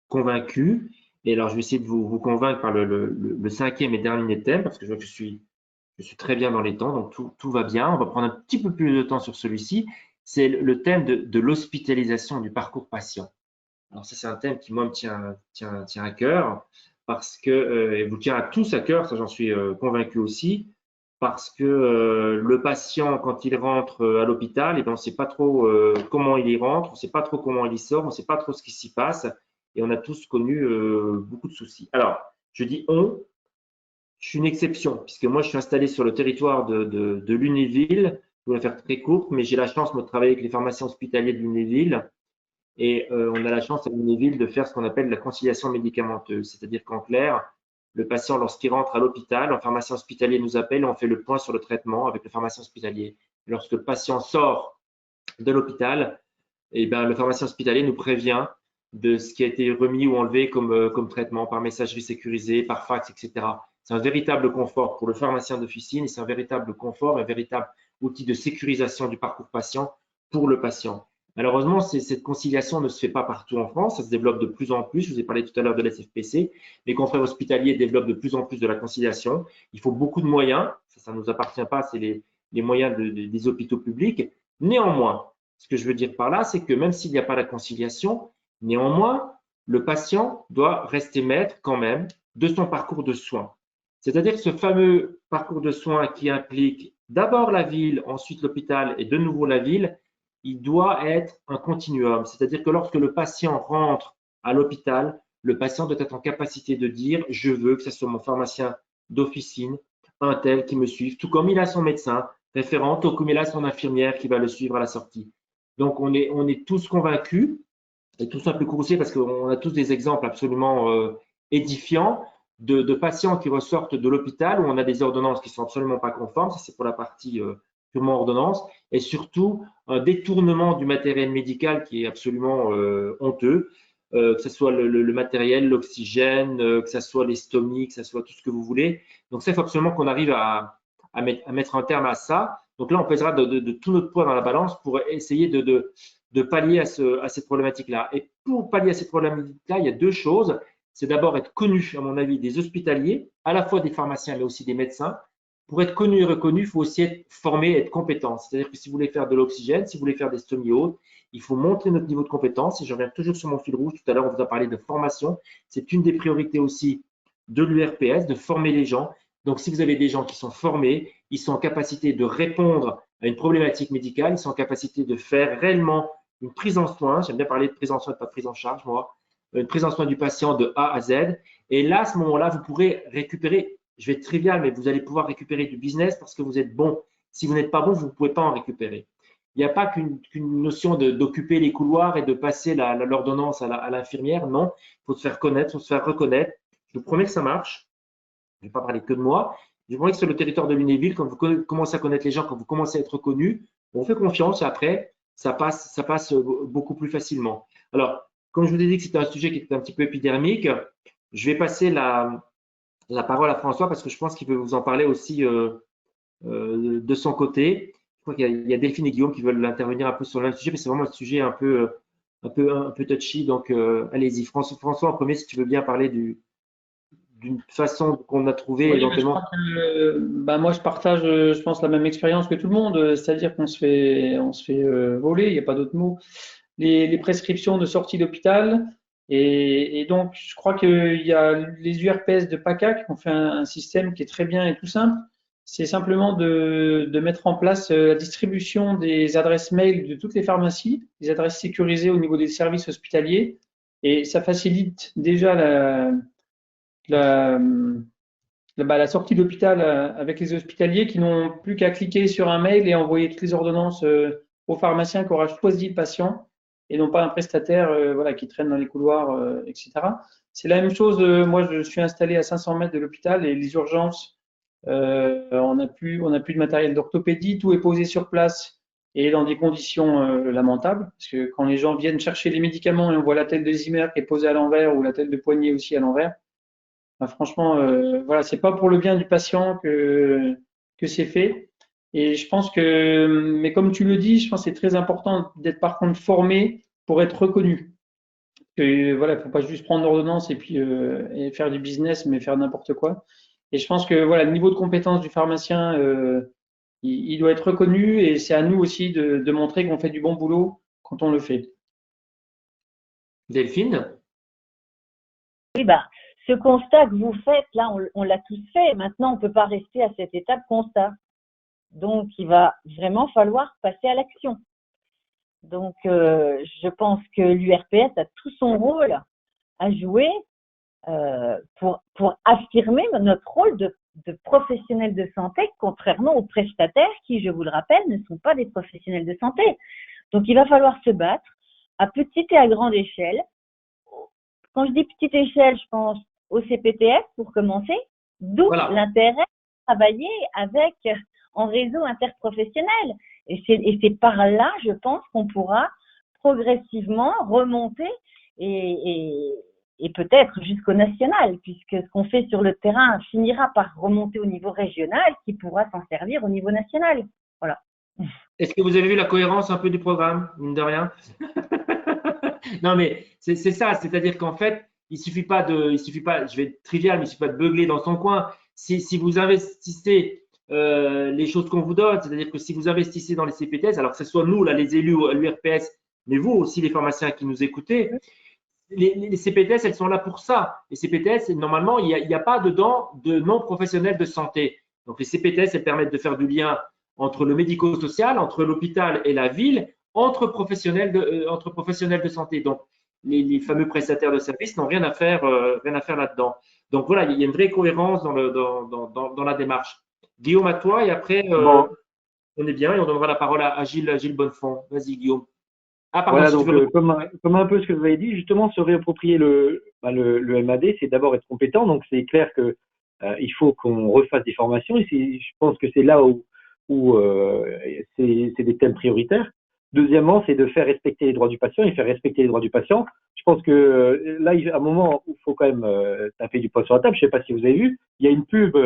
convaincus. Et alors, je vais essayer de vous convaincre par le cinquième et dernier thème, parce que je vois que je suis très bien dans les temps, donc tout va bien. On va prendre un petit peu plus de temps sur celui-ci. C'est le thème de l'hospitalisation du parcours patient. Alors ça, c'est un thème qui, moi, me tient à cœur, parce que, et vous tient à tous à cœur, ça j'en suis convaincu aussi, parce que le patient, quand il rentre à l'hôpital, on ne sait pas trop comment il y rentre, on ne sait pas trop comment il y sort, on ne sait pas trop ce qui s'y passe, et on a tous connu beaucoup de soucis. Alors, je dis on, je suis une exception, puisque moi, je suis installé sur le territoire de Lunéville. Je vais la faire très courte, mais j'ai la chance de travailler avec les pharmaciens hospitaliers de Lunéville. Et on a la chance à Lunéville de faire ce qu'on appelle la conciliation médicamenteuse. C'est-à-dire qu'en clair, le patient, lorsqu'il rentre à l'hôpital, un pharmacien hospitalier nous appelle et on fait le point sur le traitement avec le pharmacien hospitalier. Lorsque le patient sort de l'hôpital, eh ben, le pharmacien hospitalier nous prévient de ce qui a été remis ou enlevé comme traitement par messagerie sécurisée, par fax, etc. C'est un véritable confort pour le pharmacien d'officine et c'est un véritable confort, un véritable outil de sécurisation du parcours patient pour le patient. Malheureusement, cette conciliation ne se fait pas partout en France, ça se développe de plus en plus. Je vous ai parlé tout à l'heure de l'SFPC. Les confrères hospitaliers développent de plus en plus de la conciliation. Il faut beaucoup de moyens, ça ne nous appartient pas, c'est les moyens des hôpitaux publics. Néanmoins, ce que je veux dire par là, c'est que même s'il n'y a pas la conciliation, néanmoins, le patient doit rester maître quand même de son parcours de soins. C'est-à-dire que ce fameux parcours de soins qui implique d'abord la ville, ensuite l'hôpital et de nouveau la ville, il doit être un continuum. C'est-à-dire que lorsque le patient rentre à l'hôpital, le patient doit être en capacité de dire « je veux que ce soit mon pharmacien d'officine, un tel qui me suive », tout comme il a son médecin référent, tout comme il a son infirmière qui va le suivre à la sortie. Donc, on est tous convaincus et tous un peu courroucés parce qu'on a tous des exemples absolument édifiants de patients qui ressortent de l'hôpital où on a des ordonnances qui ne sont absolument pas conformes. Ça, c'est pour la partie purement ordonnance. Et surtout, un détournement du matériel médical qui est absolument honteux, que ce soit le matériel, l'oxygène, que ce soit les stomies, que ce soit tout ce que vous voulez. Donc, ça, il faut absolument qu'on arrive à mettre un terme à ça. Donc là, on pèsera de tout notre poids dans la balance pour essayer de pallier à cette problématique-là. Et pour pallier à cette problématique-là, il y a deux choses. C'est d'abord être connu, à mon avis, des hospitaliers, à la fois des pharmaciens, mais aussi des médecins. Pour être connu et reconnu, il faut aussi être formé, être compétent. C'est-à-dire que si vous voulez faire de l'oxygène, si vous voulez faire des stomies hautes, il faut montrer notre niveau de compétence. Et je reviens toujours sur mon fil rouge. Tout à l'heure, on vous a parlé de formation. C'est une des priorités aussi de l'URPS, de former les gens. Donc, si vous avez des gens qui sont formés, ils sont en capacité de répondre à une problématique médicale, ils sont en capacité de faire réellement une prise en soin. J'aime bien parler de prise en soin et pas de prise en charge, moi. Une prise en soin du patient de A à Z. Et là, à ce moment-là, vous pourrez récupérer, je vais être trivial, mais vous allez pouvoir récupérer du business parce que vous êtes bon. Si vous n'êtes pas bon, vous ne pouvez pas en récupérer. Il n'y a pas qu'une notion d'occuper les couloirs et de passer l'ordonnance à l'infirmière. Non, il faut se faire connaître, il faut se faire reconnaître. Je vous promets que ça marche. Je ne vais pas parler que de moi. Je vous promets que sur le territoire de Lunéville, quand vous commencez à connaître les gens, quand vous commencez à être reconnu, on fait confiance et après, ça passe beaucoup plus facilement. Alors, comme je vous ai dit que c'était un sujet qui était un petit peu épidermique, je vais passer la la parole à François parce que je pense qu'il peut vous en parler aussi de son côté. Je crois qu'il y a Delphine et Guillaume qui veulent intervenir un peu sur le même sujet, mais c'est vraiment un sujet un peu touchy. Donc, allez-y. François, en premier, si tu veux bien parler d'une façon qu'on a trouvé Oui, mais je éventuellement. crois que moi je partage, je pense, la même expérience que tout le monde, c'est-à-dire qu'on se fait voler, il n'y a pas d'autre mot, les prescriptions de sortie d'hôpital. Et donc, je crois qu'il y a les URPS de PACA qui ont fait un système qui est très bien et tout simple. C'est simplement de mettre en place la distribution des adresses mail de toutes les pharmacies, des adresses sécurisées au niveau des services hospitaliers. Et ça facilite déjà la, la sortie d'hôpital avec les hospitaliers qui n'ont plus qu'à cliquer sur un mail et envoyer toutes les ordonnances au pharmacien qui aura choisi le patient et non pas un prestataire voilà, qui traîne dans les couloirs, etc. C'est la même chose. Moi, je suis installé à 500 mètres de l'hôpital et les urgences, on n'a plus de matériel d'orthopédie, tout est posé sur place et dans des conditions lamentables. Parce que quand les gens viennent chercher les médicaments et on voit la tête de Zimmer qui est posée à l'envers ou la tête de poignet aussi à l'envers, franchement, voilà, c'est pas pour le bien du patient que c'est fait. Et je pense que, mais comme tu le dis, je pense que c'est très important d'être par contre formé pour être reconnu. Que voilà, faut pas juste prendre l'ordonnance et puis et faire du business, mais faire n'importe quoi. Et je pense que voilà, le niveau de compétence du pharmacien, il doit être reconnu et c'est à nous aussi de montrer qu'on fait du bon boulot quand on le fait. Delphine? Oui, bah, ce constat que vous faites, là, on l'a tous fait. Maintenant, on ne peut pas rester à cette étape constat. Donc, il va vraiment falloir passer à l'action. Donc, je pense que l'URPS a tout son rôle à jouer pour affirmer notre rôle de professionnels de santé, contrairement aux prestataires qui, je vous le rappelle, ne sont pas des professionnels de santé. Donc, il va falloir se battre à petite et à grande échelle. Quand je dis petite échelle, je pense au CPTS pour commencer, d'où l'intérêt de travailler en réseau interprofessionnel. Et c'est par là, je pense, qu'on pourra progressivement remonter et peut-être jusqu'au national, puisque ce qu'on fait sur le terrain finira par remonter au niveau régional, qui pourra s'en servir au niveau national. Voilà. Est-ce que vous avez vu la cohérence un peu du programme, mine de rien? Non, mais c'est ça, c'est-à-dire qu'en fait, il suffit pas, je vais être trivial, mais il suffit pas de beugler dans son coin. Si vous investissez les choses qu'on vous donne, c'est-à-dire que si vous investissez dans les CPTS, alors que ce soit nous, là, les élus à l'URPS, mais vous aussi, les pharmaciens qui nous écoutez, les CPTS, elles sont là pour ça. Les CPTS, normalement, il n'y a pas dedans de non-professionnels de santé. Donc, les CPTS, elles permettent de faire du lien entre le médico-social, entre l'hôpital et la ville, entre professionnels de santé. Donc, les fameux prestataires de services n'ont rien à faire là-dedans. Donc, voilà, il y a une vraie cohérence dans la démarche. Guillaume, à toi, et après, on est bien et on donnera la parole à Gilles Bonnefond. Vas-y, Guillaume. Ah, pardon, voilà, donc comme un peu ce que vous avez dit, justement, se réapproprier le MAD, c'est d'abord être compétent. Donc, c'est clair que il faut qu'on refasse des formations. Et je pense que c'est là où c'est des thèmes prioritaires. Deuxièmement, c'est de faire respecter les droits du patient et faire respecter les droits du patient. Je pense que là, à un moment où il faut quand même taper du poing sur la table, je ne sais pas si vous avez vu, il y a une pub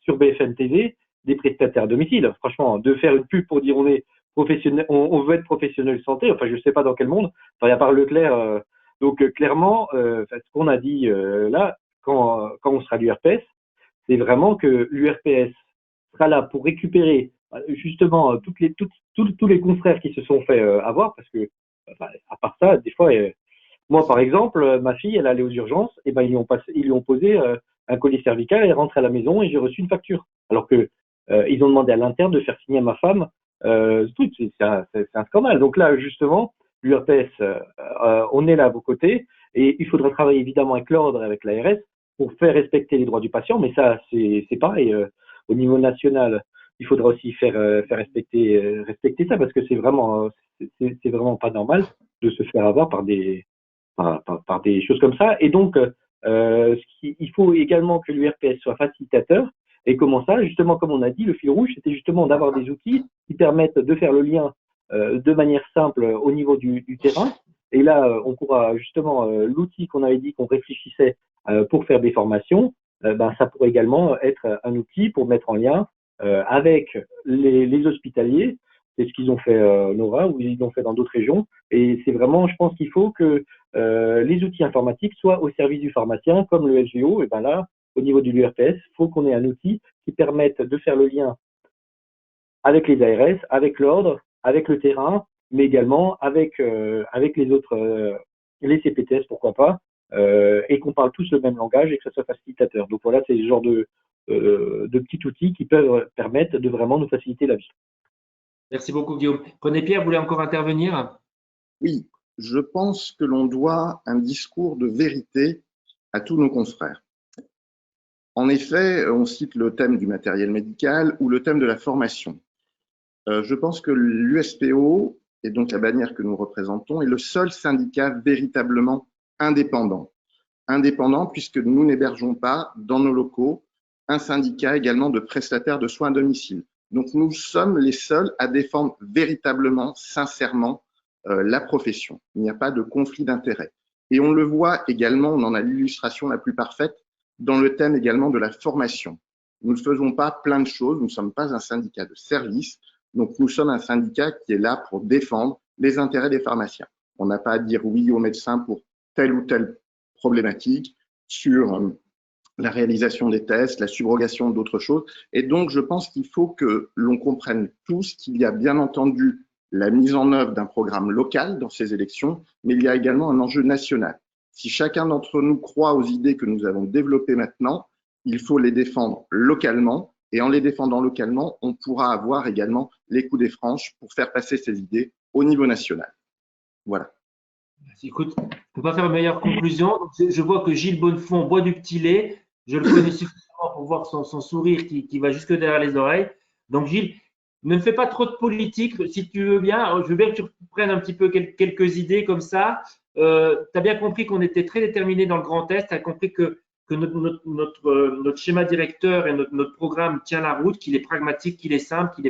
sur BFM TV des prestataires à domicile. Franchement, de faire une pub pour dire on est professionnel, on veut être professionnel de santé, enfin je ne sais pas dans quel monde, enfin, à part Leclerc. Donc clairement, ce qu'on a dit là, quand on sera à l'URPS, c'est vraiment que l'URPS sera là pour récupérer justement tous les confrères qui se sont fait avoir, parce que à part ça, des fois, moi par exemple, ma fille, elle allait aux urgences, et ben ils lui ont posé un colis cervical, elle est rentrée à la maison et j'ai reçu une facture, alors que ils ont demandé à l'interne de faire signer à ma femme. C'est un scandale. Donc là, justement, l'URPS, on est là à vos côtés, et il faudra travailler évidemment avec l'ordre, avec l'ARS, pour faire respecter les droits du patient, mais ça, c'est pareil. Au niveau national, il faudra aussi faire respecter ça, parce que c'est vraiment pas normal de se faire avoir par des choses comme ça. Et donc, il faut également que l'URPS soit facilitateur. Et comment ça? Justement, comme on a dit, le fil rouge, c'était justement d'avoir des outils qui permettent de faire le lien de manière simple au niveau du terrain. Et là, on pourra justement, l'outil qu'on avait dit qu'on réfléchissait pour faire des formations, ça pourrait également être un outil pour mettre en lien avec les hospitaliers. C'est ce qu'ils ont fait Nora, ou ils l'ont fait dans d'autres régions. Et c'est vraiment, je pense qu'il faut que les outils informatiques soient au service du pharmacien, comme le LGO. Et ben là, au niveau du l'URPS, il faut qu'on ait un outil qui permette de faire le lien avec les ARS, avec l'ordre, avec le terrain, mais également avec les autres, les CPTS, pourquoi pas, et qu'on parle tous le même langage et que ça soit facilitateur. Donc voilà, c'est le genre de petits outils qui peuvent permettre de vraiment nous faciliter la vie. Merci beaucoup, Guillaume. René-Pierre, vous voulez encore intervenir? Oui, je pense que l'on doit un discours de vérité à tous nos confrères. En effet, on cite le thème du matériel médical ou le thème de la formation. Je pense que l'USPO, et donc la bannière que nous représentons, est le seul syndicat véritablement indépendant. Indépendant puisque nous n'hébergeons pas dans nos locaux un syndicat également de prestataires de soins à domicile. Donc nous sommes les seuls à défendre véritablement, sincèrement la profession. Il n'y a pas de conflit d'intérêts. Et on le voit également, on en a l'illustration la plus parfaite, dans le thème également de la formation. Nous ne faisons pas plein de choses, nous ne sommes pas un syndicat de service, donc nous sommes un syndicat qui est là pour défendre les intérêts des pharmaciens. On n'a pas à dire oui aux médecins pour telle ou telle problématique, sur la réalisation des tests, la subrogation d'autres choses. Et donc, je pense qu'il faut que l'on comprenne tous qu'il y a bien entendu la mise en œuvre d'un programme local dans ces élections, mais il y a également un enjeu national. Si chacun d'entre nous croit aux idées que nous avons développées maintenant, il faut les défendre localement. Et en les défendant localement, on pourra avoir également les coups des franches pour faire passer ces idées au niveau national. Voilà. Écoute, je ne peux pas faire une meilleure conclusion. Je vois que Gilles Bonnefond boit du petit lait. Je le connais suffisamment pour voir son sourire qui va jusque derrière les oreilles. Donc, Gilles, ne me fais pas trop de politique, si tu veux bien. Je veux bien que tu prennes un petit peu quelques idées comme ça. Tu as bien compris qu'on était très déterminés dans le Grand Est. Tu as compris que notre schéma directeur et notre programme tient la route, qu'il est pragmatique, qu'il est simple,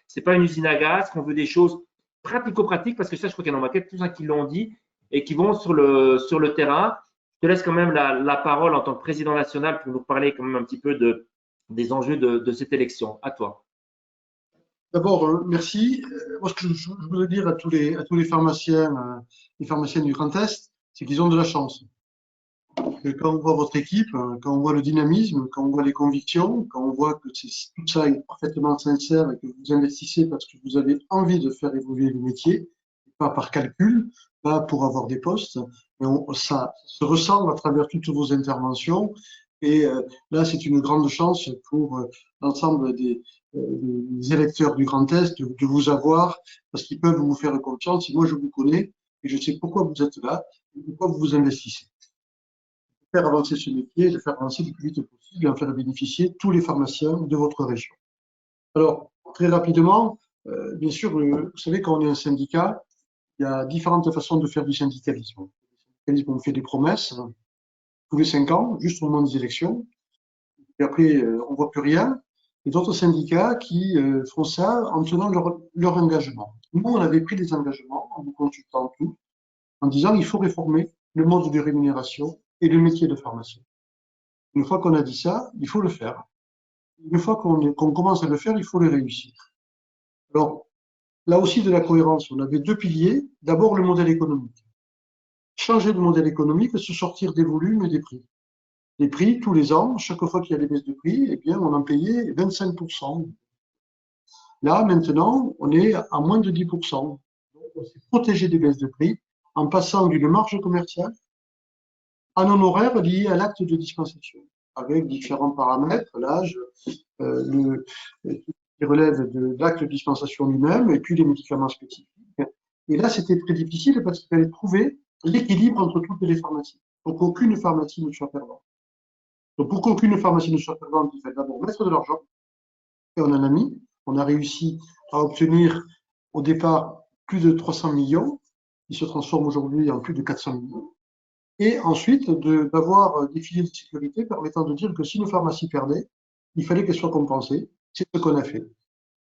c'est pas une usine à gaz, qu'on veut des choses pratico-pratiques, parce que ça, je crois qu'il y en a quelques-uns qui l'ont dit et qui vont sur le terrain. Je te laisse quand même la parole en tant que président national pour nous parler quand même un petit peu des enjeux de cette élection. À toi. D'abord, merci. Moi, ce que je voudrais dire à tous les pharmaciens, les pharmaciennes du Grand Est, c'est qu'ils ont de la chance. Que quand on voit votre équipe, quand on voit le dynamisme, quand on voit les convictions, quand on voit que tout ça est parfaitement sincère et que vous investissez parce que vous avez envie de faire évoluer le métier, pas par calcul, pas pour avoir des postes, mais ça se ressent à travers toutes vos interventions. Et là, c'est une grande chance pour l'ensemble des électeurs du Grand Est de vous avoir, parce qu'ils peuvent vous faire confiance. Et moi, je vous connais et je sais pourquoi vous êtes là et pourquoi vous vous investissez. Faire avancer ce métier, de faire avancer le plus vite possible et en faire bénéficier tous les pharmaciens de votre région. Alors, très rapidement, bien sûr, vous savez, quand on est un syndicat, il y a différentes façons de faire du syndicalisme. Le syndicalisme, on fait des promesses tous les 5 ans, juste au moment des élections, et après, on ne voit plus rien. Et d'autres syndicats qui font ça en tenant leur engagement. Nous, on avait pris des engagements en vous consultant tout, en disant il faut réformer le mode de rémunération et le métier de pharmacien. Une fois qu'on a dit ça, il faut le faire. Une fois qu'on commence à le faire, il faut le réussir. Alors, là aussi de la cohérence, on avait 2 piliers. D'abord, le modèle économique. Changer de modèle économique, se sortir des volumes et des prix. Les prix, tous les ans, chaque fois qu'il y a des baisses de prix, eh bien, on en payait 25%. Là, maintenant, on est à moins de 10%. Donc, on s'est protégé des baisses de prix en passant d'une marge commerciale à un honoraire lié à l'acte de dispensation, avec différents paramètres, l'âge, qui relève de l'acte de dispensation lui-même, et puis les médicaments spécifiques. Et là, c'était très difficile parce qu'il fallait trouver l'équilibre entre toutes les pharmacies, pour qu'aucune pharmacie ne soit perdante. Donc, pour qu'aucune pharmacie ne soit perdante, il fallait d'abord mettre de l'argent, et on en a mis. On a réussi à obtenir au départ plus de 300 millions, qui se transforment aujourd'hui en plus de 400 millions. Et ensuite, d'avoir des filets de sécurité permettant de dire que si une pharmacie perdait, il fallait qu'elle soit compensée. C'est ce qu'on a fait.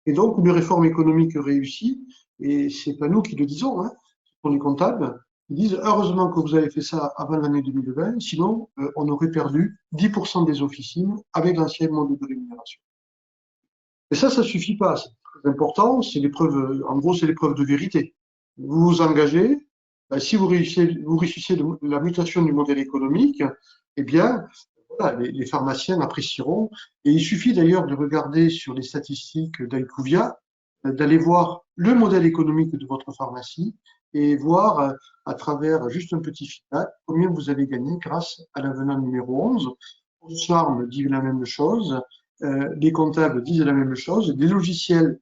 Et donc, une réforme économique réussie, et c'est pas nous qui le disons, hein, ce sont les comptables, Ils disent, heureusement que vous avez fait ça avant l'année 2020, sinon on aurait perdu 10% des officines avec l'ancien mode de rémunération. Et ça suffit pas. C'est très important. C'est l'épreuve, en gros, c'est l'épreuve de vérité. Vous vous engagez. Si vous réussissez la mutation du modèle économique, eh bien, voilà, les pharmaciens apprécieront. Et il suffit d'ailleurs de regarder sur les statistiques d'IQVIA, d'aller voir le modèle économique de votre pharmacie et voir à travers juste un petit feedback combien vous avez gagné grâce à l'avenant numéro 11. Osfarm dit la même chose. Les comptables disent la même chose, les logiciels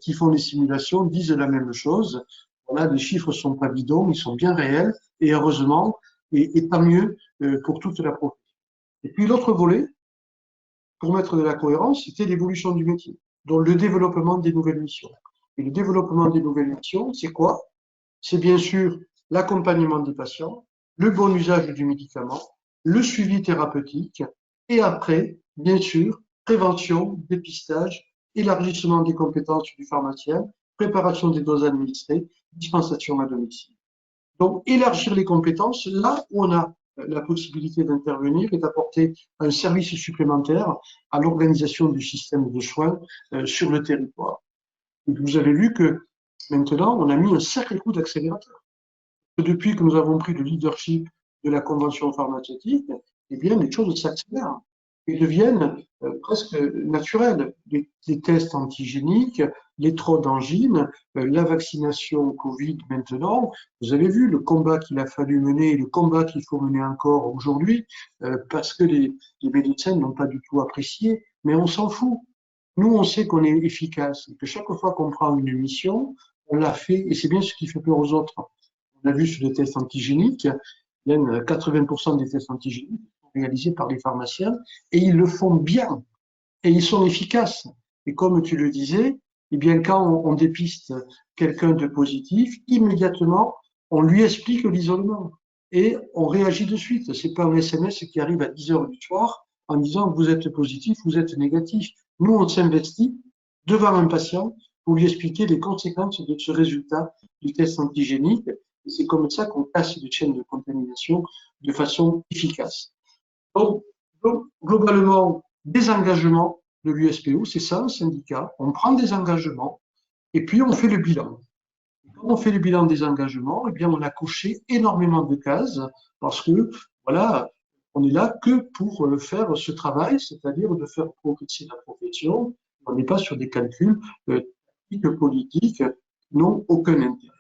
qui font les simulations disent la même chose. Voilà, les chiffres sont pas bidons, ils sont bien réels, et heureusement, et tant mieux pour toute la profession. Et puis l'autre volet, pour mettre de la cohérence, c'était l'évolution du métier, donc le développement des nouvelles missions. Et le développement des nouvelles missions, c'est quoi? C'est bien sûr l'accompagnement des patients, le bon usage du médicament, le suivi thérapeutique, et après, bien sûr, prévention, dépistage, élargissement des compétences du pharmacien, préparation des doses administrées, dispensation à domicile. Donc, élargir les compétences là où on a la possibilité d'intervenir et d'apporter un service supplémentaire à l'organisation du système de soins sur le territoire. Et vous avez vu que maintenant, on a mis un sacré coup d'accélérateur. Depuis que nous avons pris le leadership de la convention pharmaceutique, eh bien, les choses s'accélèrent et deviennent presque naturelles. Les tests antigéniques, les trop d'angines, la vaccination Covid maintenant. Vous avez vu le combat qu'il a fallu mener et le combat qu'il faut mener encore aujourd'hui parce que les médecins n'ont pas du tout apprécié, mais on s'en fout. Nous, on sait qu'on est efficace et que chaque fois qu'on prend une mission, on l'a fait et c'est bien ce qui fait peur aux autres. On a vu sur les tests antigéniques, il y a 80% des tests antigéniques réalisés par les pharmaciens et ils le font bien et ils sont efficaces. Et comme tu le disais, eh bien, quand on dépiste quelqu'un de positif, immédiatement, on lui explique l'isolement et on réagit de suite. C'est pas un SMS qui arrive à 10 heures du soir en disant vous êtes positif, vous êtes négatif. Nous, on s'investit devant un patient pour lui expliquer les conséquences de ce résultat du test antigénique. Et c'est comme ça qu'on casse les chaînes de contamination de façon efficace. Donc globalement, des engagements de l'USPO, c'est ça, un syndicat. On prend des engagements et puis on fait le bilan. Et quand on fait le bilan des engagements, eh bien, on a coché énormément de cases parce que, voilà, on est là que pour faire ce travail, c'est-à-dire de faire progresser la profession. On n'est pas sur des calculs politiques, n'ont aucun intérêt.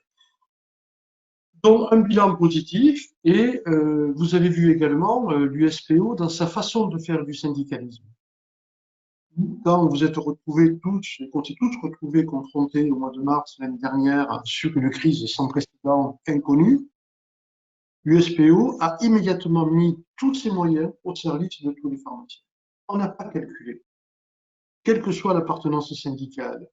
Donc, un bilan positif et vous avez vu également l'USPO dans sa façon de faire du syndicalisme. Quand vous êtes retrouvés tous, qu'on s'est tous retrouvés confrontés au mois de mars l'année dernière sur une crise sans précédent inconnue, l'USPO a immédiatement mis tous ses moyens au service de tous les pharmaciens. On n'a pas calculé, quelle que soit l'appartenance syndicale.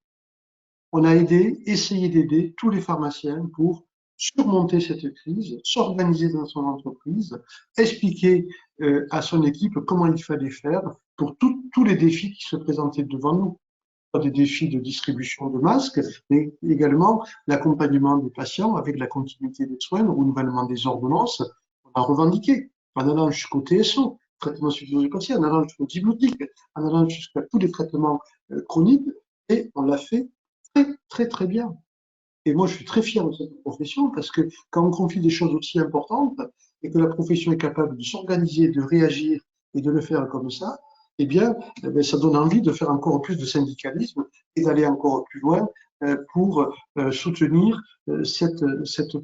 On a essayé d'aider tous les pharmaciens pour surmonter cette crise, s'organiser dans son entreprise, expliquer à son équipe comment il fallait faire pour tous les défis qui se présentaient devant nous. Pas des défis de distribution de masques, mais également l'accompagnement des patients avec la continuité des soins, le renouvellement des ordonnances. On a revendiqué en allant jusqu'au TSO, traitement suivi des patients, en allant jusqu'au antibiotiques, en allant jusqu'à tous les traitements chroniques, et on l'a fait très bien. Et moi, je suis très fier de cette profession parce que quand on confie des choses aussi importantes et que la profession est capable de s'organiser, de réagir et de le faire comme ça, eh bien, ça donne envie de faire encore plus de syndicalisme et d'aller encore plus loin pour soutenir cette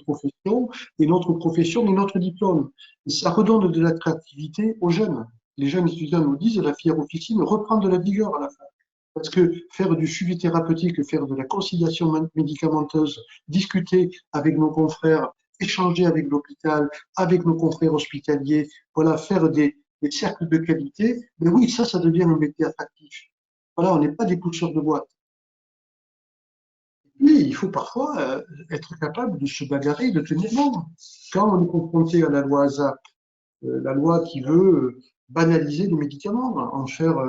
profession et notre profession et notre diplôme. Et ça redonne de l'attractivité aux jeunes. Les jeunes étudiants nous disent la filière officine reprend de la vigueur à la fin. Parce que faire du suivi thérapeutique, faire de la conciliation médicamenteuse, discuter avec nos confrères, échanger avec l'hôpital, avec nos confrères hospitaliers, voilà, faire des cercles de qualité, mais oui, ça devient un métier attractif. Voilà, on n'est pas des pousseurs de boîte. Mais il faut parfois être capable de se bagarrer, de tenir bon. Quand on est confronté à la loi ASAP, la loi qui veut banaliser les médicaments, en faire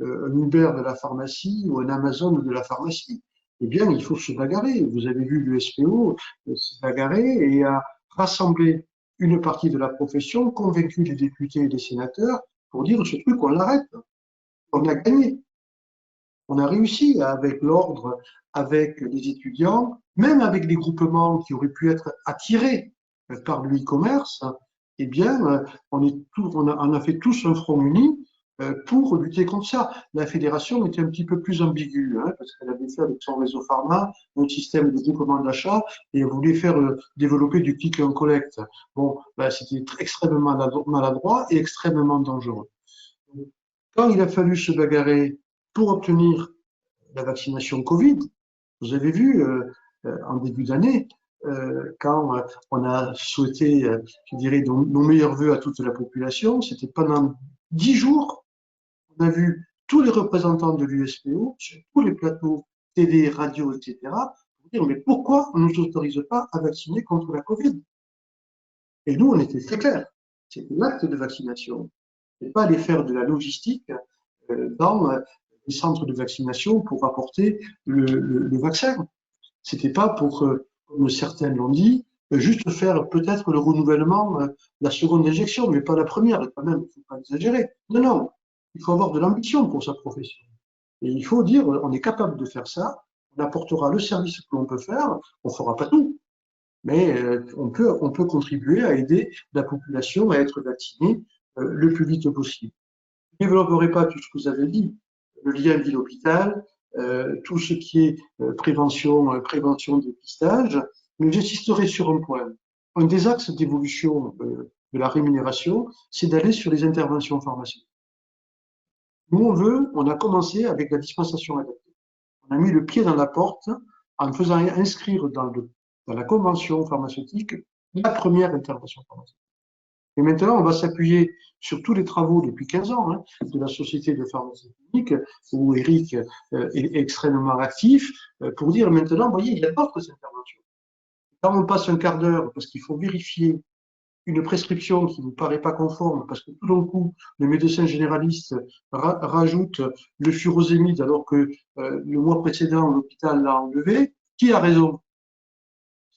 un Uber de la pharmacie ou un Amazon de la pharmacie, eh bien, il faut se bagarrer. Vous avez vu l'USPO se bagarrer et à rassembler une partie de la profession, convaincu les députés et les sénateurs pour dire ce truc, on l'arrête. On a gagné. On a réussi avec l'ordre, avec les étudiants, même avec des groupements qui auraient pu être attirés par le e-commerce. Eh bien, on a fait tous un front uni pour lutter contre ça. La fédération était un petit peu plus ambiguë, parce qu'elle avait fait avec son réseau pharma un système de groupement d'achat et elle voulait faire développer du click and collect. Bon, ben, c'était extrêmement maladroit et extrêmement dangereux. Quand il a fallu se bagarrer pour obtenir la vaccination Covid, vous avez vu en début d'année, quand on a souhaité, je dirais, nos meilleurs vœux à toute la population, c'était pendant 10 jours, on a vu tous les représentants de l'USPO sur tous les plateaux télé, radio, etc., pour dire mais pourquoi on ne nous autorise pas à vacciner contre la Covid? Et nous, on était très clairs. C'était l'acte de vaccination. Et pas aller faire de la logistique dans les centres de vaccination pour apporter le vaccin. C'était pas pour, comme certains l'ont dit, juste faire peut-être le renouvellement, la seconde injection, mais pas la première, quand même, il ne faut pas exagérer. Non, non, il faut avoir de l'ambition pour sa profession. Et il faut dire, on est capable de faire ça, on apportera le service que l'on peut faire, on ne fera pas tout, mais on peut contribuer à aider la population à être vaccinée le plus vite possible. Je ne développerai pas tout ce que vous avez dit, le lien ville-hôpital, tout ce qui est prévention, dépistage, mais j'insisterai sur un point. Un des axes d'évolution de la rémunération, c'est d'aller sur les interventions pharmaceutiques. Nous, on a commencé avec la dispensation adaptée. On a mis le pied dans la porte en faisant inscrire dans la convention pharmaceutique la première intervention pharmaceutique. Et maintenant, on va s'appuyer sur tous les travaux depuis 15 ans de la Société de pharmacie clinique, où Eric est extrêmement actif, pour dire maintenant, vous voyez, il y a d'autres interventions. Quand on passe un quart d'heure, parce qu'il faut vérifier une prescription qui ne vous paraît pas conforme, parce que tout d'un coup, le médecin généraliste rajoute le furosémide alors que le mois précédent, l'hôpital l'a enlevé, qui a raison?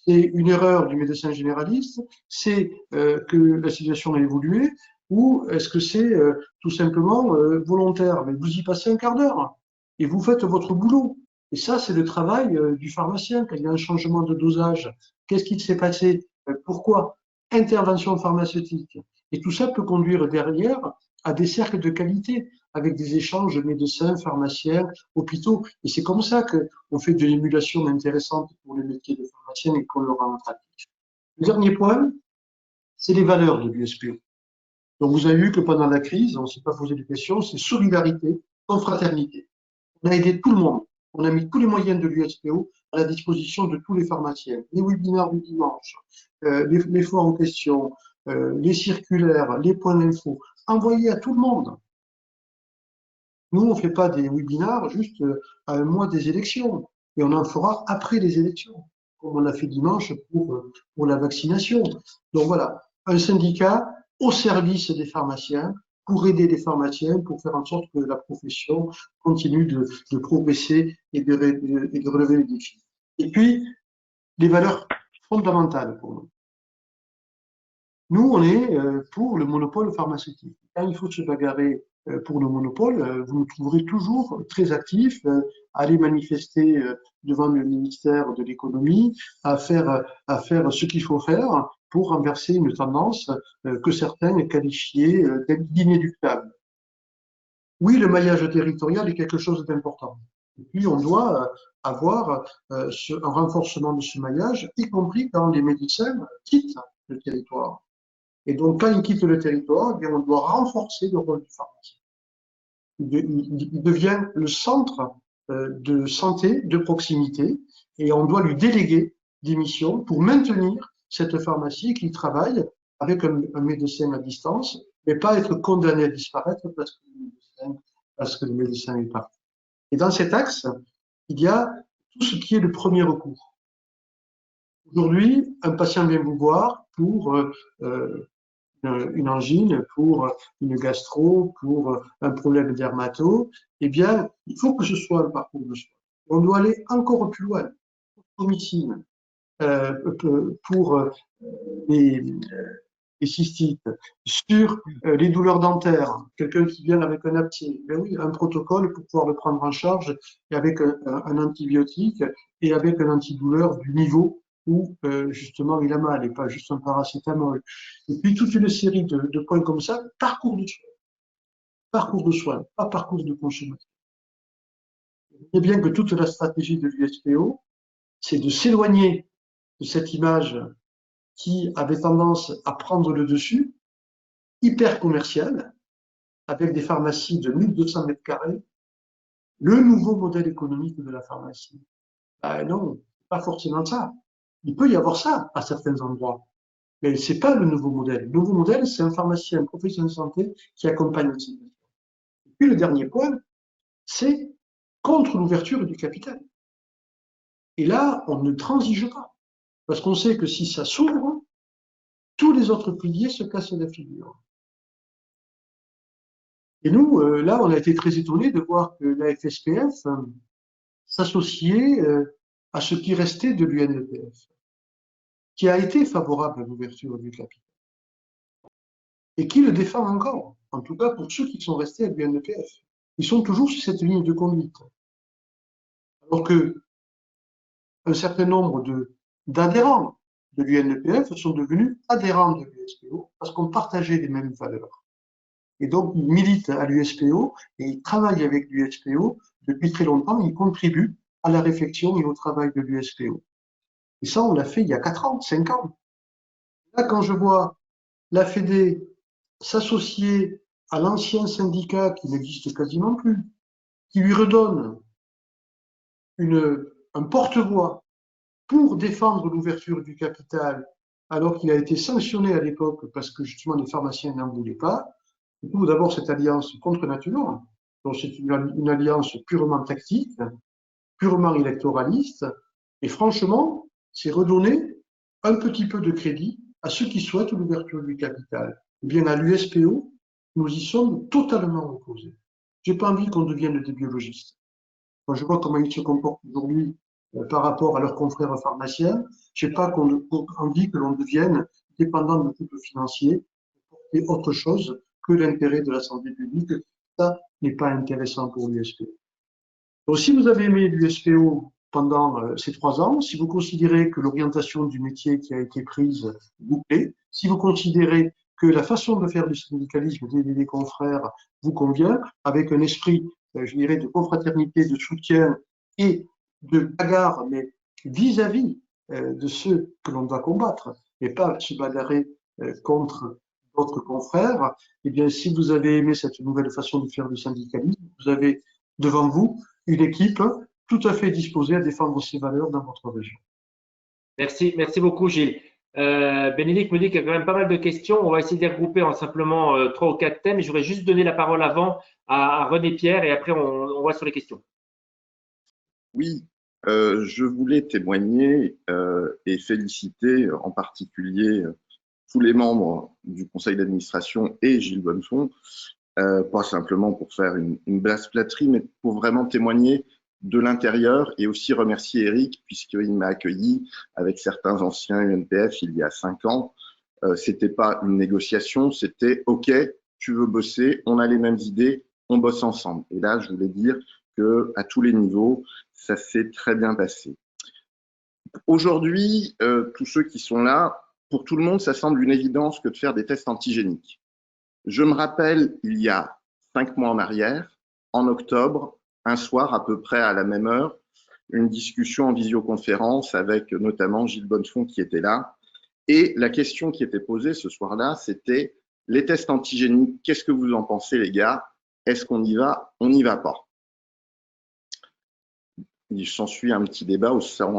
C'est une erreur du médecin généraliste, c'est que la situation a évolué, ou est-ce que c'est tout simplement volontaire? Mais vous y passez un quart d'heure et vous faites votre boulot. Et ça, c'est le travail du pharmacien. Quand il y a un changement de dosage, qu'est-ce qui s'est passé? Pourquoi? Intervention pharmaceutique. Et tout ça peut conduire derrière à des cercles de qualité, avec des échanges de médecins, pharmaciens, hôpitaux. Et c'est comme ça qu'on fait de l'émulation intéressante pour les métiers de pharmacien et qu'on le rend attractif. Le dernier point, c'est les valeurs de l'USPO. Donc vous avez vu que pendant la crise, on ne s'est pas posé de questions, c'est solidarité, confraternité. On a aidé tout le monde. On a mis tous les moyens de l'USPO à la disposition de tous les pharmaciens. Les webinaires du dimanche, les foires en question, les circulaires, les points d'info, envoyés à tout le monde. Nous, on ne fait pas des webinaires juste à un mois des élections, et on en fera après les élections, comme on l'a fait dimanche pour la vaccination. Donc voilà, un syndicat au service des pharmaciens, pour aider les pharmaciens, pour faire en sorte que la profession continue de progresser et de relever les défis. Et puis, les valeurs fondamentales pour nous. Nous, on est pour le monopole pharmaceutique. Quand il faut se bagarrer pour le monopole, vous nous trouverez toujours très actifs, à aller manifester devant le ministère de l'économie, à faire ce qu'il faut faire pour renverser une tendance que certains qualifiaient d'inéluctable. Oui, le maillage territorial est quelque chose d'important. Et puis, on doit avoir un renforcement de ce maillage, y compris quand les médecins quittent le territoire. Et donc, quand ils quittent le territoire, eh bien, on doit renforcer le rôle du pharmacien. Il devient le centre de santé de proximité et on doit lui déléguer des missions pour maintenir cette pharmacie qui travaille avec un médecin à distance, mais pas être condamné à disparaître parce que le médecin est parti. Et dans cet axe, il y a tout ce qui est le premier recours. Aujourd'hui, un patient vient vous voir pour une angine, pour une gastro, pour un problème dermato, eh bien, il faut que ce soit un parcours de soins. On doit aller encore plus loin. Automédecine. pour les cystites, sur les douleurs dentaires, quelqu'un qui vient avec un aptier, ben oui, un protocole pour pouvoir le prendre en charge et avec un antibiotique et avec un antidouleur du niveau où justement il a mal et pas juste un paracétamol. Et puis toute une série de points comme ça, parcours de soins, pas parcours de consommation. Et bien que toute la stratégie de l'USPO, c'est de s'éloigner de cette image qui avait tendance à prendre le dessus, hyper commerciale, avec des pharmacies de 1200 mètres carrés, le nouveau modèle économique de la pharmacie. Ben non, pas forcément ça. Il peut y avoir ça à certains endroits, mais c'est pas le nouveau modèle. Le nouveau modèle, c'est un pharmacien, un professionnel de santé qui accompagne le patient. Et puis le dernier point, c'est contre l'ouverture du capital. Et là, on ne transige pas, parce qu'on sait que si ça s'ouvre, tous les autres piliers se cassent la figure. Et nous, là, on a été très étonnés de voir que la FSPF s'associait à ce qui restait de l'UNEPF, qui a été favorable à l'ouverture du capital, et qui le défend encore, en tout cas pour ceux qui sont restés à l'UNEPF. Ils sont toujours sur cette ligne de conduite. Alors que un certain nombre d'adhérents de l'UNEPF sont devenus adhérents de l'USPO parce qu'on partageait les mêmes valeurs. Et donc, ils militent à l'USPO et ils travaillent avec l'USPO depuis très longtemps. Ils contribuent à la réflexion et au travail de l'USPO. Et ça, on l'a fait il y a 4 ans, 5 ans. Là, quand je vois la Fédé s'associer à l'ancien syndicat qui n'existe quasiment plus, qui lui redonne un porte-voix pour défendre l'ouverture du capital, alors qu'il a été sanctionné à l'époque parce que justement les pharmaciens n'en voulaient pas. Tout d'abord cette alliance contre nature, donc c'est une alliance purement tactique, purement électoraliste, et franchement, c'est redonner un petit peu de crédit à ceux qui souhaitent l'ouverture du capital. Eh bien, à l'USPO, nous y sommes totalement opposés. J'ai pas envie qu'on devienne des biologistes. Quand je vois comment ils se comportent aujourd'hui par rapport à leurs confrères pharmaciens, j'ai pas envie que l'on devienne dépendant de couple financier et autre chose que l'intérêt de la santé publique. Ça n'est pas intéressant pour l'USPO. Donc, si vous avez aimé l'USPO pendant ces 3 ans, si vous considérez que l'orientation du métier qui a été prise vous plaît, si vous considérez que la façon de faire du syndicalisme des confrères vous convient, avec un esprit, je dirais, de confraternité, de soutien et de bagarre, mais vis-à-vis de ceux que l'on doit combattre, et pas se bagarrer contre d'autres confrères, eh bien, si vous avez aimé cette nouvelle façon de faire du syndicalisme, vous avez devant vous une équipe tout à fait disposée à défendre ses valeurs dans votre région. Merci beaucoup Gilles. Bénédicte me dit qu'il y a quand même pas mal de questions. On va essayer de les regrouper en simplement 3 ou 4 thèmes. Je voudrais juste donner la parole avant à René Pierre et après on va sur les questions. Oui, je voulais témoigner et féliciter en particulier tous les membres du conseil d'administration et Gilles Bonnefond, pas simplement pour faire une basse flatterie, mais pour vraiment témoigner de l'intérieur et aussi remercier Eric puisqu'il m'a accueilli avec certains anciens UNPF il y a 5 ans. C'était pas une négociation, c'était OK, tu veux bosser, on a les mêmes idées, on bosse ensemble. Et là, je voulais dire que à tous les niveaux, ça s'est très bien passé. Aujourd'hui, tous ceux qui sont là, pour tout le monde, ça semble une évidence que de faire des tests antigéniques. Je me rappelle, il y a 5 mois en arrière, en octobre, un soir à peu près à la même heure, une discussion en visioconférence avec notamment Gilles Bonnefond qui était là. Et la question qui était posée ce soir-là, c'était les tests antigéniques, qu'est-ce que vous en pensez les gars? Est-ce qu'on y va? On n'y va pas. Il s'ensuit un petit débat au sein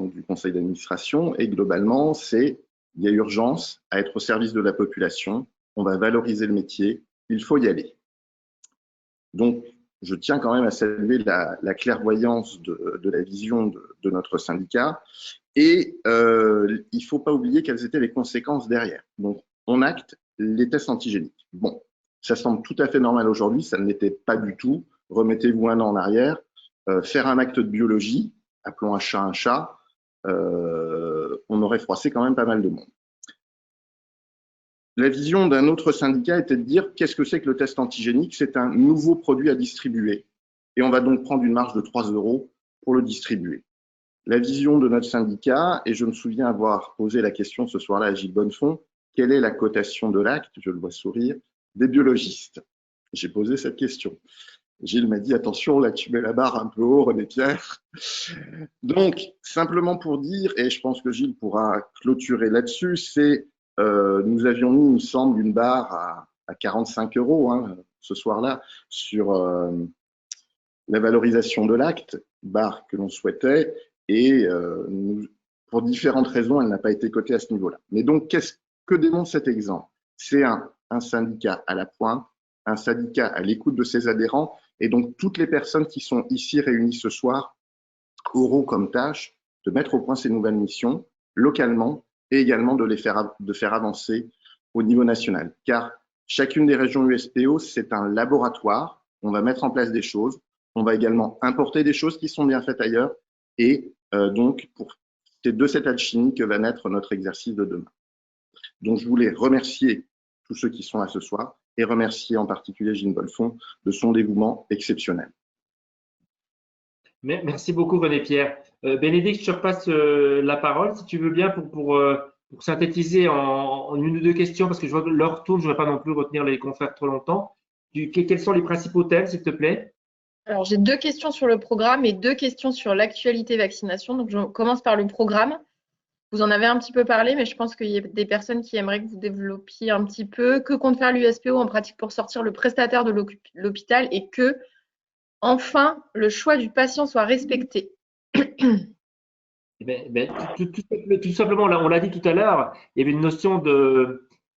du conseil d'administration et globalement, il y a urgence à être au service de la population, on va valoriser le métier, il faut y aller. Donc, je tiens quand même à saluer la clairvoyance de la vision de notre syndicat et il ne faut pas oublier quelles étaient les conséquences derrière. Donc, on acte les tests antigéniques. Bon, ça semble tout à fait normal aujourd'hui, ça ne l'était pas du tout. Remettez-vous un an en arrière, faire un acte de biologie, appelons un chat, on aurait froissé quand même pas mal de monde. La vision d'un autre syndicat était de dire qu'est-ce que c'est que le test antigénique? C'est un nouveau produit à distribuer et on va donc prendre une marge de 3 € pour le distribuer. La vision de notre syndicat, et je me souviens avoir posé la question ce soir-là à Gilles Bonnefond, quelle est la cotation de l'acte, je le vois sourire, des biologistes? J'ai posé cette question. Gilles m'a dit, attention, là tu mets la barre un peu haut, René Pierre. Donc, simplement pour dire, et je pense que Gilles pourra clôturer là-dessus, c'est, nous avions mis, il me semble, une barre à 45 € hein, ce soir-là sur la valorisation de l'acte, barre que l'on souhaitait, et pour différentes raisons, elle n'a pas été cotée à ce niveau-là. Mais donc, qu'est-ce que démontre cet exemple? C'est un syndicat à la pointe, un syndicat à l'écoute de ses adhérents, et donc toutes les personnes qui sont ici réunies ce soir auront comme tâche de mettre au point ces nouvelles missions localement et également de faire avancer au niveau national. Car chacune des régions USPO, c'est un laboratoire. On va mettre en place des choses. On va également importer des choses qui sont bien faites ailleurs. Et donc, c'est de cette alchimie que va naître notre exercice de demain. Donc, je voulais remercier tous ceux qui sont là ce soir et remercier en particulier Gilles Bonnefond de son dévouement exceptionnel. Merci beaucoup, René Pierre. Bénédicte, je te repasse la parole, si tu veux bien, pour synthétiser en une ou deux questions, parce que je vois que l'heure tourne, je ne vais pas non plus retenir les confrères trop longtemps. Quels sont les principaux thèmes, s'il te plaît? Alors, j'ai 2 questions sur le programme et 2 questions sur l'actualité vaccination. Donc, je commence par le programme. Vous en avez un petit peu parlé, mais je pense qu'il y a des personnes qui aimeraient que vous développiez un petit peu. Que compte faire l'USPO en pratique pour sortir le prestataire de l'hôpital et que, enfin, le choix du patient soit respecté? Tout simplement, on l'a dit tout à l'heure, il y avait une notion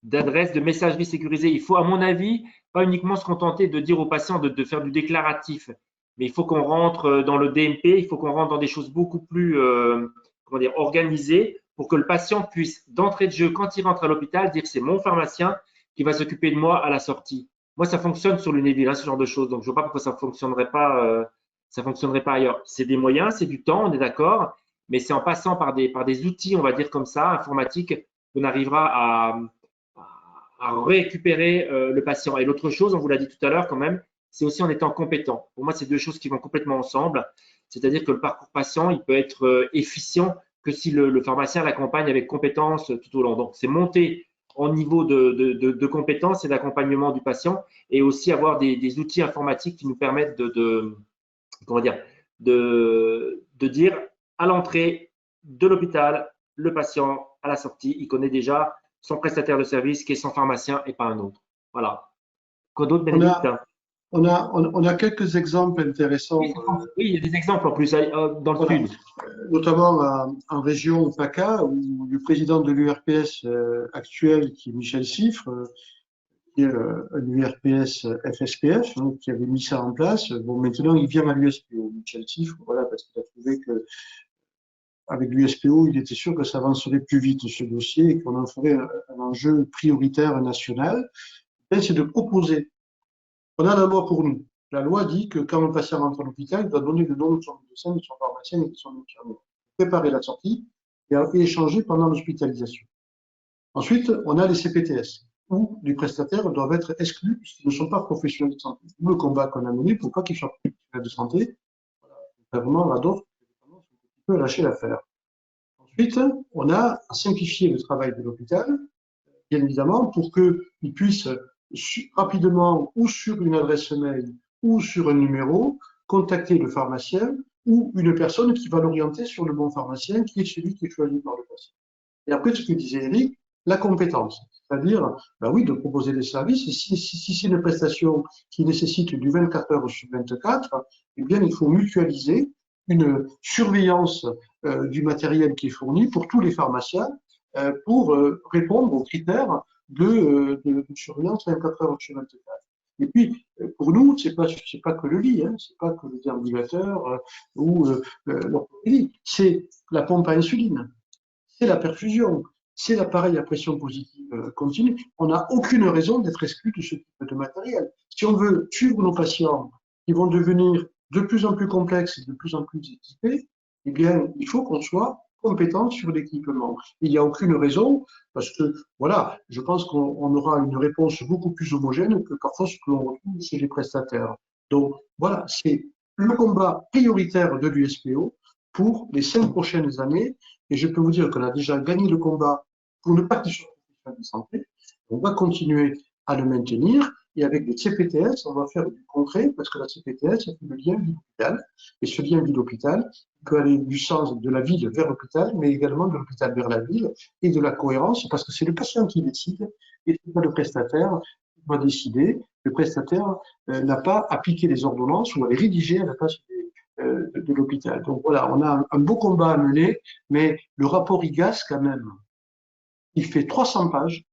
d'adresse, de messagerie sécurisée. Il faut, à mon avis, pas uniquement se contenter de dire aux patients de faire du déclaratif, mais il faut qu'on rentre dans le DMP, il faut qu'on rentre dans des choses beaucoup plus comment dire, organisées pour que le patient puisse, d'entrée de jeu, quand il rentre à l'hôpital, dire c'est mon pharmacien qui va s'occuper de moi à la sortie. Moi, ça fonctionne sur l'Univille, hein, ce genre de choses. Donc, je ne vois pas pourquoi ça ne fonctionnerait pas ailleurs. C'est des moyens, c'est du temps, on est d'accord, mais c'est en passant par des outils, on va dire comme ça, informatiques, qu'on arrivera à récupérer le patient. Et l'autre chose, on vous l'a dit tout à l'heure quand même, c'est aussi en étant compétent. Pour moi, c'est deux choses qui vont complètement ensemble. C'est-à-dire que le parcours patient, il peut être efficient que si le pharmacien l'accompagne avec compétence tout au long. Donc, c'est monter en niveau de compétences et d'accompagnement du patient et aussi avoir des outils informatiques qui nous permettent comment dire, de dire à l'entrée de l'hôpital, le patient à la sortie, il connaît déjà son prestataire de service qui est son pharmacien et pas un autre. Voilà. Quoi d'autre, Bénédicte? On a quelques exemples intéressants. Oui, il y a des exemples en plus dans le sud. Notamment en région PACA, où le président de l'URPS actuel, qui est Michel Siffre, qui est un URPS FSPF, hein, qui avait mis ça en place. Bon, maintenant, il vient à l'USPO, Michel Siffre, voilà, parce qu'il a trouvé que avec l'USPO, il était sûr que ça avancerait plus vite ce dossier et qu'on en ferait un enjeu prioritaire national. C'est de proposer. On a la loi pour nous. La loi dit que quand un patient rentre à l'hôpital, il doit donner le nom de son médecin, de son pharmacien et de son infirmier. Préparer la sortie et échanger pendant l'hospitalisation. Ensuite, on a les CPTS, où les prestataires doivent être exclus puisqu'ils ne sont pas professionnels de santé. Le combat qu'on a mené pour pas qu'ils soient professionnels de santé, vraiment, à d'autres, on peut lâcher l'affaire. Ensuite, on a simplifié le travail de l'hôpital, bien évidemment, pour qu'ils puissent rapidement, ou sur une adresse mail, ou sur un numéro, contacter le pharmacien ou une personne qui va l'orienter sur le bon pharmacien, qui est celui qui est choisi par le patient. Et après, ce que disait Eric, la compétence, c'est-à-dire, ben oui, de proposer des services. Et si c'est une prestation qui nécessite du 24 heures sur 24, eh bien, il faut mutualiser une surveillance du matériel qui est fourni pour tous les pharmaciens pour répondre aux critères de surveillance 24 heures sur 24. Et puis, pour nous, c'est pas que le lit, hein, c'est pas que le déambulateur ou l'orthopédie, c'est la pompe à insuline, c'est la perfusion, c'est l'appareil à pression positive continue. On n'a aucune raison d'être exclu de ce type de matériel. Si on veut suivre nos patients qui vont devenir de plus en plus complexes et de plus en plus équipés, eh bien, il faut qu'on soit compétents sur l'équipement. Il n'y a aucune raison, parce que, voilà, je pense qu'on aura une réponse beaucoup plus homogène que parfois ce que l'on retrouve chez les prestataires. Donc, voilà, c'est le combat prioritaire de l'USPO pour les 5 prochaines années. Et je peux vous dire qu'on a déjà gagné le combat pour ne pas qu'il soit professionnel de santé. On va continuer à le maintenir. Et avec les CPTS, on va faire du concret parce que la CPTS, c'est le lien ville-hôpital. Et ce lien ville-hôpital peut aller du sens de la ville vers l'hôpital, mais également de l'hôpital vers la ville et de la cohérence parce que c'est le patient qui décide et c'est pas le prestataire qui va décider. Le prestataire n'a pas à appliquer les ordonnances ou à les rédiger à la place de l'hôpital. Donc voilà, on a un beau combat à mener, mais le rapport IGAS, quand même, il fait 300 pages.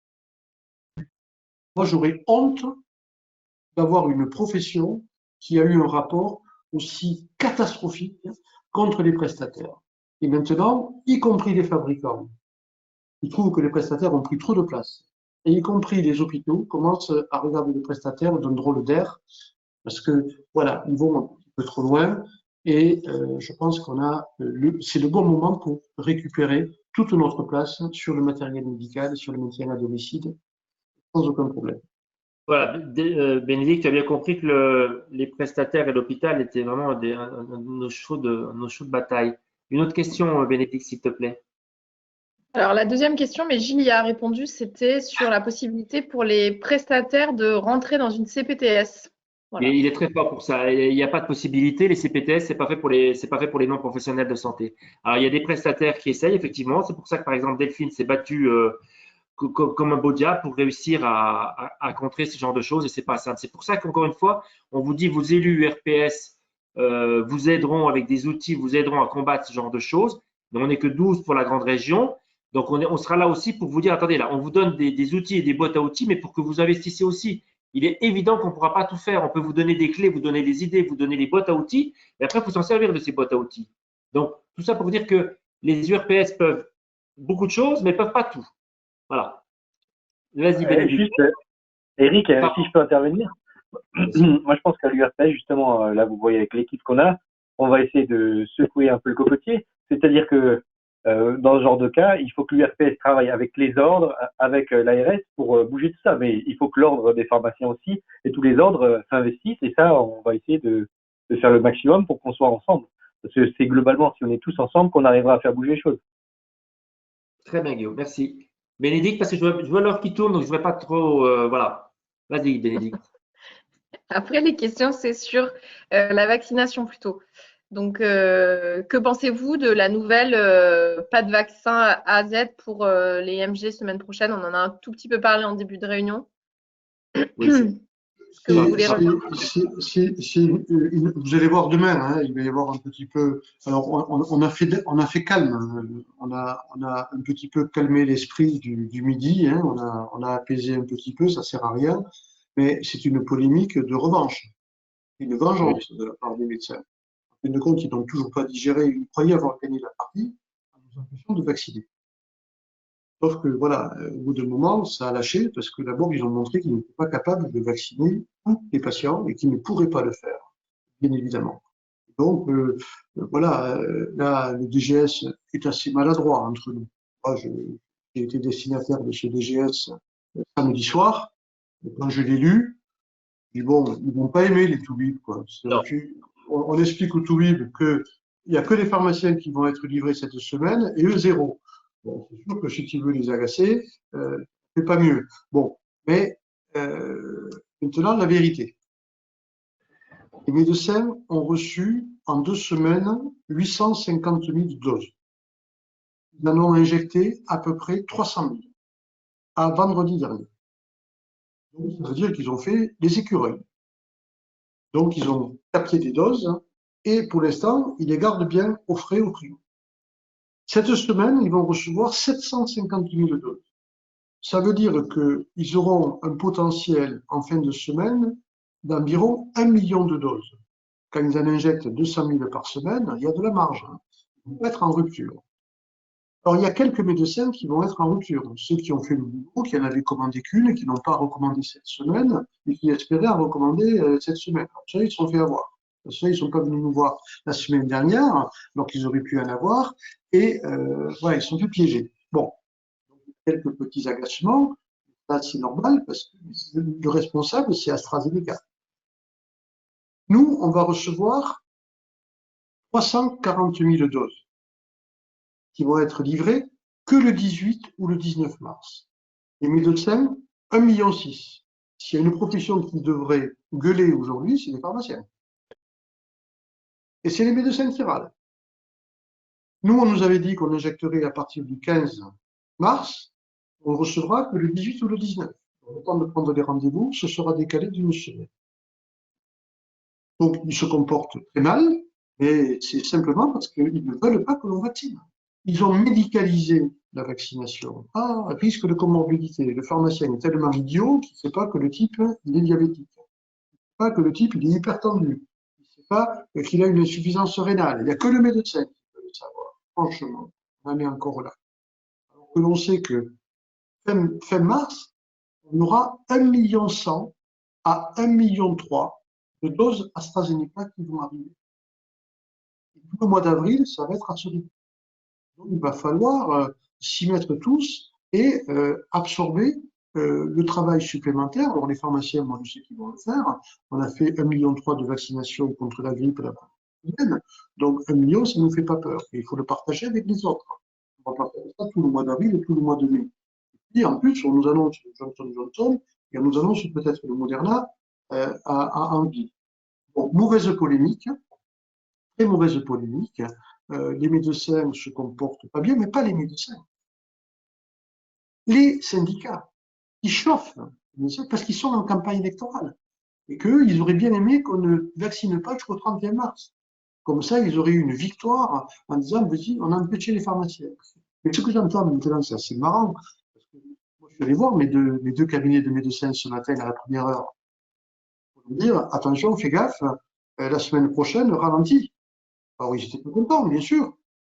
Moi, j'aurais honte d'avoir une profession qui a eu un rapport aussi catastrophique contre les prestataires. Et maintenant, y compris les fabricants, ils trouvent que les prestataires ont pris trop de place. Et y compris les hôpitaux commencent à regarder les prestataires d'un drôle d'air parce que, voilà, ils vont un petit peu trop loin. Et je pense c'est le bon moment pour récupérer toute notre place sur le matériel médical et sur le maintien à domicile sans aucun problème. Voilà, Bénédicte, tu as bien compris que les prestataires et l'hôpital étaient vraiment nos chevaux de bataille. Une autre question, Bénédicte, s'il te plaît. Alors, la deuxième question, mais Gilles y a répondu, c'était sur la possibilité pour les prestataires de rentrer dans une CPTS. Voilà. Il est très fort pour ça. Il n'y a pas de possibilité. Les CPTS, c'est pas fait pour les non-professionnels de santé. Alors, il y a des prestataires qui essayent, effectivement. C'est pour ça que, par exemple, Delphine s'est battue comme un beau diable pour réussir à contrer ce genre de choses et c'est pas simple. C'est pour ça qu'encore une fois, on vous dit vos élus URPS vous aideront avec des outils, vous aideront à combattre ce genre de choses. Mais on n'est que 12 pour la grande région. Donc, on sera là aussi pour vous dire, attendez, là, on vous donne des outils et des boîtes à outils, mais pour que vous investissiez aussi. Il est évident qu'on ne pourra pas tout faire. On peut vous donner des clés, vous donner des idées, vous donner les boîtes à outils, et après, il faut s'en servir de ces boîtes à outils. Donc, tout ça pour vous dire que les URPS peuvent beaucoup de choses, mais ne peuvent pas tout. Voilà. Vas-y, Bénédicte. Eric, si je peux intervenir. Moi, je pense qu'à l'URPS, justement, là, vous voyez avec l'équipe qu'on a, on va essayer de secouer un peu le cocotier. C'est-à-dire que dans ce genre de cas, il faut que l'URPS travaille avec les ordres, avec l'ARS pour bouger tout ça. Mais il faut que l'ordre des pharmaciens aussi et tous les ordres s'investissent. Et ça, on va essayer de faire le maximum pour qu'on soit ensemble. Parce que c'est globalement, si on est tous ensemble, qu'on arrivera à faire bouger les choses. Très bien, Guillaume. Merci. Bénédicte, parce que je vois l'heure qui tourne, donc je ne vais pas trop… voilà. Vas-y, Bénédicte. Après, les questions, c'est sur la vaccination plutôt. Donc, que pensez-vous de la nouvelle pas de vaccin à Z pour les MG semaine prochaine? On en a un tout petit peu parlé en début de réunion. Oui, vous allez voir demain, hein, il va y avoir un petit peu. Alors, on a fait calme. On a un petit peu calmé l'esprit du midi. Hein, on a apaisé un petit peu. Ça sert à rien. Mais c'est une polémique de revanche, une vengeance de la part des médecins. En fin de compte, ils n'ont toujours pas digéré. Ils croyaient avoir gagné la partie en nous empêchant de vacciner. Sauf que, voilà, au bout d'un moment, ça a lâché parce que d'abord, ils ont montré qu'ils n'étaient pas capables de vacciner tous les patients et qu'ils ne pourraient pas le faire, bien évidemment. Donc, voilà, là, le DGS est assez maladroit entre nous. Moi, j'ai été destinataire de ce DGS samedi soir. Et quand je l'ai lu, je dis bon, ils vont pas aimer les toubibs, quoi. On explique aux toubibs qu'il n'y a que les pharmaciens qui vont être livrés cette semaine et eux, zéro. Bon, c'est sûr que si tu veux les agacer, c'est pas mieux. Bon, mais maintenant, la vérité. Les médecins ont reçu en 2 semaines 850 000 doses. Ils en ont injecté à peu près 300 000 à vendredi dernier. Donc, ça veut dire qu'ils ont fait des écureuils. Donc, ils ont capté des doses et pour l'instant, ils les gardent bien au frais, au prix. Cette semaine, ils vont recevoir 750 000 doses. Ça veut dire qu'ils auront un potentiel en fin de semaine d'environ 1 million de doses. Quand ils en injectent 200 000 par semaine, il y a de la marge. Ils vont être en rupture. Alors, il y a quelques médecins qui vont être en rupture. Ceux qui ont fait le boulot, qui en avaient commandé qu'une et qui n'ont pas recommandé cette semaine et qui espéraient en recommander cette semaine. Alors, ça, ils se sont fait avoir. Parce que ils ne sont pas venus nous voir la semaine dernière, alors qu'ils auraient pu en avoir, et voilà, ils se sont fait piéger. Bon, quelques petits agacements, ça c'est normal, parce que le responsable, c'est AstraZeneca. Nous, on va recevoir 340 000 doses qui vont être livrées que le 18 ou le 19 mars. Les médecins, 1,6 million. S'il y a une profession qui devrait gueuler aujourd'hui, c'est les pharmaciens. Et c'est les médecins qui râlent. Nous, on nous avait dit qu'on injecterait à partir du 15 mars, on ne recevra que le 18 ou le 19. Le temps de prendre les rendez-vous, ce sera décalé d'une semaine. Donc, ils se comportent très mal, et c'est simplement parce qu'ils ne veulent pas que l'on vaccine. Ils ont médicalisé la vaccination. Ah, risque de comorbidité. Le pharmacien est tellement idiot qu'il ne sait pas que le type il est diabétique. Il ne sait pas que le type il est hypertendu. Il ne sait pas qu'il a une insuffisance rénale. Il n'y a que le médecin qui peut le savoir. Franchement, on en est encore là. Alors que l'on sait que fin mars, on aura 1,1 million à 1,3 million de doses AstraZeneca qui vont arriver. Et tout le mois d'avril, ça va être à ce rythme. Donc, il va falloir s'y mettre tous et absorber le travail supplémentaire. Alors, les pharmaciens, moi, je sais qu'ils vont le faire. On a fait 1,3 million de vaccinations contre la grippe la semaine. Donc, 1 million, ça ne nous fait pas peur. Et il faut le partager avec les autres. On va partager ça tout le mois d'avril et tout le mois de mai. Et en plus, on nous annonce le Johnson et on nous annonce peut-être le Moderna en ville. Bon, mauvaise polémique, très mauvaise polémique. Les médecins se comportent pas bien, mais pas les médecins. Les syndicats, ils chauffent, parce qu'ils sont en campagne électorale. Et qu'eux, ils auraient bien aimé qu'on ne vaccine pas jusqu'au 31 mars. Comme ça, ils auraient eu une victoire en disant, vas-y, on a empêché les pharmaciens. Mais ce que j'entends maintenant, c'est assez marrant. Parce que moi, je suis allé voir mes deux cabinets de médecins ce matin à la première heure. Pour me dire, attention, fais gaffe, la semaine prochaine, ralenti. Alors, ils étaient pas contents, bien sûr.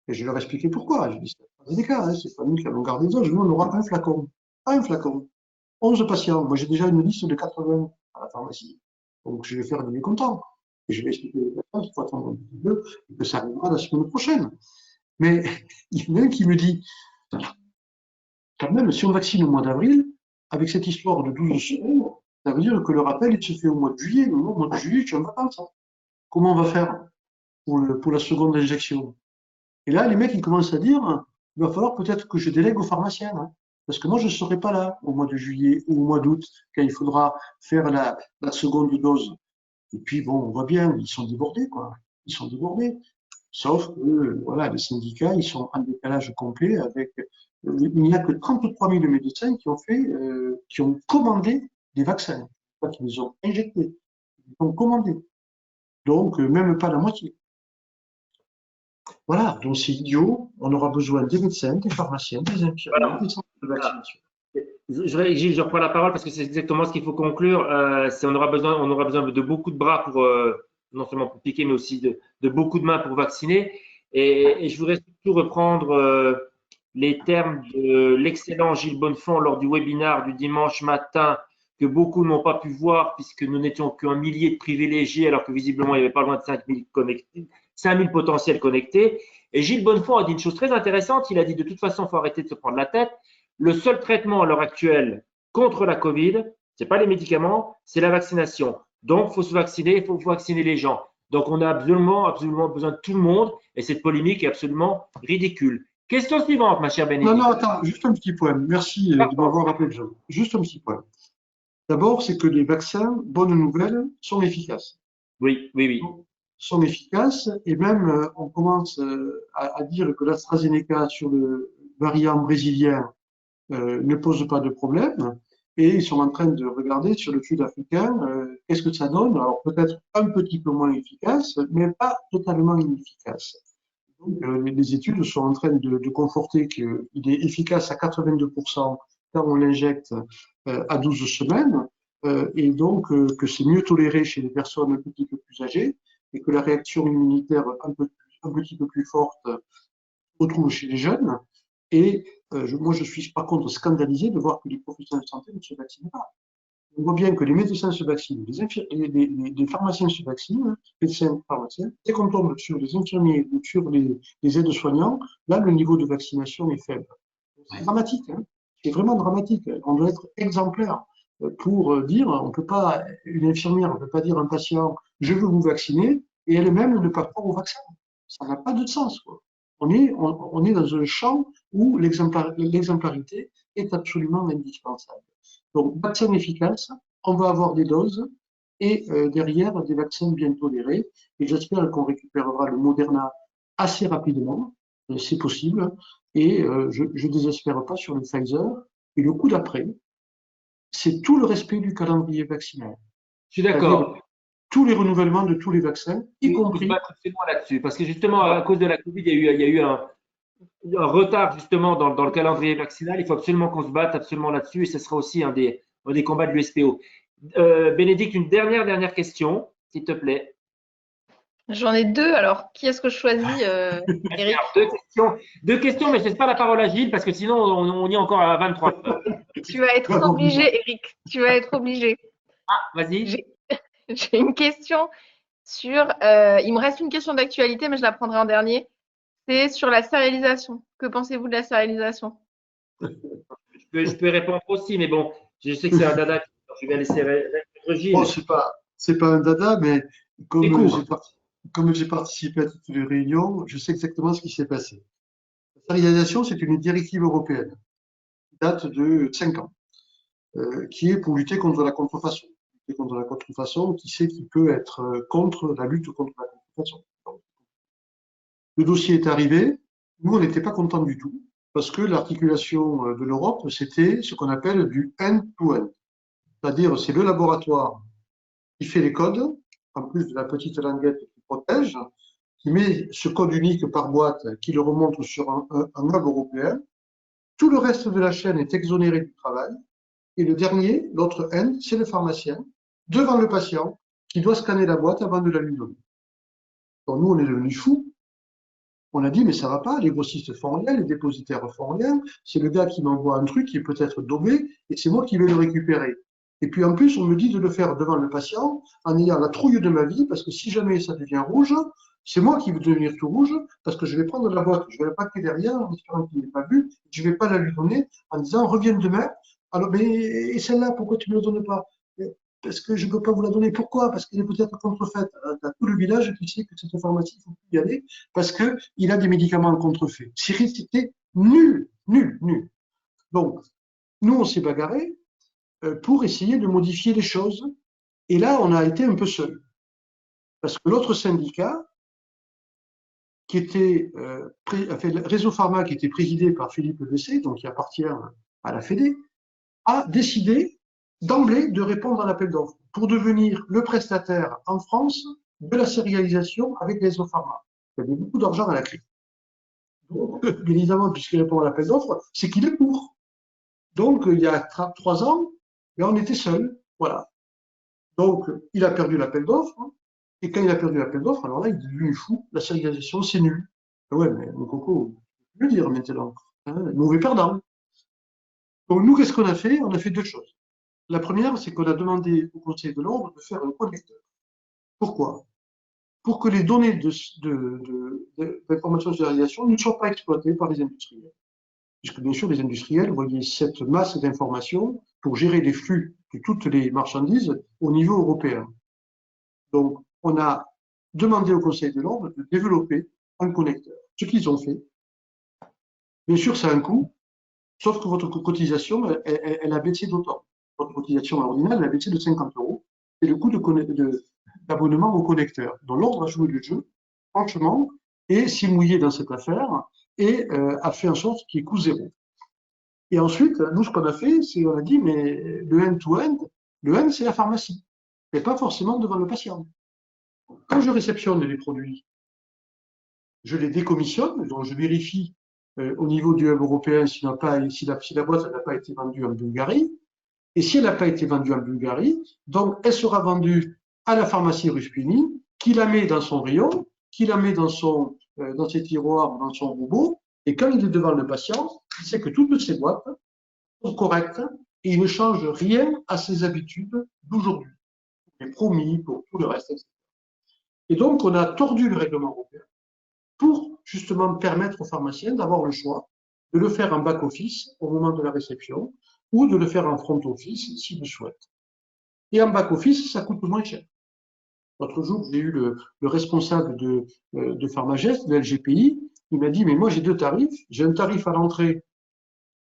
Et je leur expliquais pourquoi. Je dis, c'est pas des cas, hein, c'est pas nous qui allons garder les autres. Nous, on aura un flacon. Un flacon. 11 patients. Moi, j'ai déjà une liste de 80 à la pharmacie. Donc, je vais faire des mécontents. Et je vais expliquer aux personnes qu'il faut attendre un petit peu et que ça arrivera la semaine prochaine. Mais il y en a un qui me dit, quand même, si on vaccine au mois d'avril, avec cette histoire de 12 semaines, ça veut dire que le rappel, il se fait au mois de juillet. Mais moi, au mois de juillet, je suis en vacances. Comment on va faire pour la seconde injection? Et là, les mecs, ils commencent à dire, il va falloir peut-être que je délègue aux pharmaciens, hein, parce que moi, je ne serai pas là au mois de juillet ou au mois d'août, quand il faudra faire la seconde dose. Et puis, bon, on voit bien, ils sont débordés, quoi. Ils sont débordés. Sauf que, voilà, les syndicats, ils sont en décalage complet avec, il n'y a que 33 000 médecins qui ont commandé des vaccins. Pas qu'ils les ont injectés. Ils ont commandé. Donc, même pas la moitié. Voilà, donc c'est idiot. On aura besoin des médecins, des pharmaciens, des infirmiers, des centres de vaccination. Gilles, je reprends la parole parce que c'est exactement ce qu'il faut conclure. On aura besoin de beaucoup de bras pour, non seulement pour piquer, mais aussi de beaucoup de mains pour vacciner. Et je voudrais surtout reprendre les termes de l'excellent Gilles Bonnefond lors du webinaire du dimanche matin que beaucoup n'ont pas pu voir puisque nous n'étions qu'un millier de privilégiés alors que visiblement il n'y avait pas loin de 5000 connectés. 5000 potentiels connectés. Et Gilles Bonnefond a dit une chose très intéressante. Il a dit de toute façon, il faut arrêter de se prendre la tête. Le seul traitement à l'heure actuelle contre la Covid, ce n'est pas les médicaments, c'est la vaccination. Donc, il faut se vacciner, il faut vacciner les gens. Donc, on a absolument besoin de tout le monde et cette polémique est absolument ridicule. Question suivante, ma chère Bénédicte. Non, attends, juste un petit point. Merci de m'avoir rappelé, Jean. Juste un petit point. D'abord, c'est que les vaccins, bonne nouvelle, sont efficaces. Oui. Sont efficaces et même on commence à dire que l'AstraZeneca sur le variant brésilien ne pose pas de problème et ils sont en train de regarder sur le sud-africain qu'est-ce que ça donne. Alors peut-être un petit peu moins efficace, mais pas totalement inefficace. Donc les études sont en train de conforter qu'il est efficace à 82% quand on l'injecte à 12 semaines et donc que c'est mieux toléré chez les personnes un petit peu plus âgées et que la réaction immunitaire un petit peu plus forte se retrouve chez les jeunes. Et moi, je suis par contre scandalisé de voir que les professionnels de santé ne se vaccinent pas. On voit bien que les médecins se vaccinent, les pharmaciens se vaccinent, médecins, pharmaciens. Dès qu'on tombe sur les infirmiers ou sur les aides-soignants, là, le niveau de vaccination est faible. C'est dramatique, hein. C'est vraiment dramatique. On doit être exemplaire pour dire, on peut pas, une infirmière ne peut pas dire à un patient, je veux vous vacciner, et elle-même ne pas croire au vaccin. Ça n'a pas de sens, quoi. On est dans un champ où l'exemplarité est absolument indispensable. Donc, vaccin efficace, on va avoir des doses et derrière des vaccins bien tolérés. Et j'espère qu'on récupérera le Moderna assez rapidement, c'est possible. Et je ne désespère pas sur le Pfizer. Et le coup d'après, c'est tout le respect du calendrier vaccinal. Je suis d'accord. Tous les renouvellements de tous les vaccins, y compris. Là-dessus, parce que justement, à cause de la Covid, il y a eu un retard justement dans le calendrier vaccinal. Il faut absolument qu'on se batte absolument là-dessus, et ce sera aussi un des combats de l'USPO. Bénédicte, une dernière question, s'il te plaît. J'en ai deux, alors qui est-ce que je choisis, Eric? Deux questions, mais je ne laisse pas la parole à Gilles parce que sinon on y est encore à 23. Tu vas être obligé, Eric, tu vas être obligé. Ah, vas-y. J'ai une question sur, il me reste une question d'actualité, mais je la prendrai en dernier. C'est sur la sérialisation. Que pensez-vous de la sérialisation? Je peux répondre aussi, mais bon, je sais que c'est un dada. Je vais laisser répondre Gilles. Bon, c'est pas un dada, mais comme j'ai participé à toutes les réunions, je sais exactement ce qui s'est passé. La sérialisation, c'est une directive européenne qui date de 5 ans, qui est pour lutter contre la contrefaçon. Lutter contre la contrefaçon, qui sait qui peut être contre la lutte contre la contrefaçon. Le dossier est arrivé, nous on n'était pas contents du tout, parce que l'articulation de l'Europe, c'était ce qu'on appelle du end-to-end. C'est-à-dire, c'est le laboratoire qui fait les codes, en plus de la petite languette qui protège, qui met ce code unique par boîte, qui le remonte sur un hub européen. Tout le reste de la chaîne est exonéré du travail. Et le dernier, l'autre end, c'est le pharmacien, devant le patient, qui doit scanner la boîte avant de la lui donner. Donc nous, on est devenus fous. On a dit, mais ça va pas, les grossistes font rien, les dépositaires font rien, c'est le gars qui m'envoie un truc qui est peut-être daubé, et c'est moi qui vais le récupérer. Et puis en plus, on me dit de le faire devant le patient, en ayant la trouille de ma vie, parce que si jamais ça devient rouge, c'est moi qui vais devenir tout rouge, parce que je vais prendre la boîte, je vais la paquer derrière, en espérant qu'il n'ait pas vu, je vais pas la lui donner, en disant, reviens demain, alors, mais, et celle-là, pourquoi tu ne me la donnes pas? Parce que je ne peux pas vous la donner. Pourquoi? Parce qu'elle est peut-être contrefaite. Tu as tout le village qui sait que cette pharmacie, il ne faut plus y aller parce qu'il a des médicaments contrefaits. C'était nul. Donc, nous, on s'est bagarré pour essayer de modifier les choses. Et là, on a été un peu seul. Parce que l'autre syndicat, qui était le réseau pharma, qui était présidé par Philippe Bessé, donc qui appartient à la Fédé, a décidé d'emblée de répondre à l'appel d'offres pour devenir le prestataire en France de la sérialisation avec les pharma. Il y avait beaucoup d'argent à la clé. Donc, bien évidemment, puisqu'il répond à l'appel d'offres, c'est qu'il est pour. Donc, il y a 3 ans, on était seuls. Voilà. Donc, il a perdu l'appel d'offres. Et quand il a perdu l'appel d'offres, alors là, il est devenu fou. La sérialisation, c'est nul. Ouais, mais mon coco, je peux le dire maintenant. Hein, mauvais perdant. Donc, nous, qu'est-ce qu'on a fait? On a fait 2 choses. La première, c'est qu'on a demandé au Conseil de l'ordre de faire un connecteur. Pourquoi? Pour que les données d'information de sérialisation ne soient pas exploitées par les industriels. Puisque bien sûr, les industriels voyaient cette masse d'informations pour gérer les flux de toutes les marchandises au niveau européen. Donc, on a demandé au Conseil de l'ordre de développer un connecteur. Ce qu'ils ont fait. Bien sûr, ça a un coût, sauf que votre cotisation, elle a baissé d'autant. Votre cotisation ordinaire, elle a baissé de 50 €. C'est le coût d'abonnement au connecteur. Donc l'ordre a joué le jeu, franchement, et s'est mouillé dans cette affaire et a fait en sorte qu'il y ait coût zéro. Et ensuite, nous, ce qu'on a fait, c'est qu'on a dit, mais le end-to-end, le end, c'est la pharmacie, et pas forcément devant le patient. Quand je réceptionne les produits, je les décommissionne, donc je vérifie au niveau du hub européen si la boîte n'a pas été vendue en Bulgarie. Et si elle n'a pas été vendue en Bulgarie, donc elle sera vendue à la pharmacie Ruspini, qui la met dans son rayon, qui la met dans ses tiroirs, dans son robot, et quand il est devant le patient, il sait que toutes ces boîtes sont correctes et il ne change rien à ses habitudes d'aujourd'hui, les promis, pour tout le reste, etc. Et donc, on a tordu le règlement européen pour justement permettre aux pharmaciens d'avoir le choix de le faire en back-office au moment de la réception ou de le faire en front-office s'ils le souhaitent. Et en back-office, ça coûte moins cher. L'autre jour, j'ai eu le responsable de Pharmagest, de LGPI, il m'a dit, mais moi j'ai deux tarifs. J'ai un tarif à l'entrée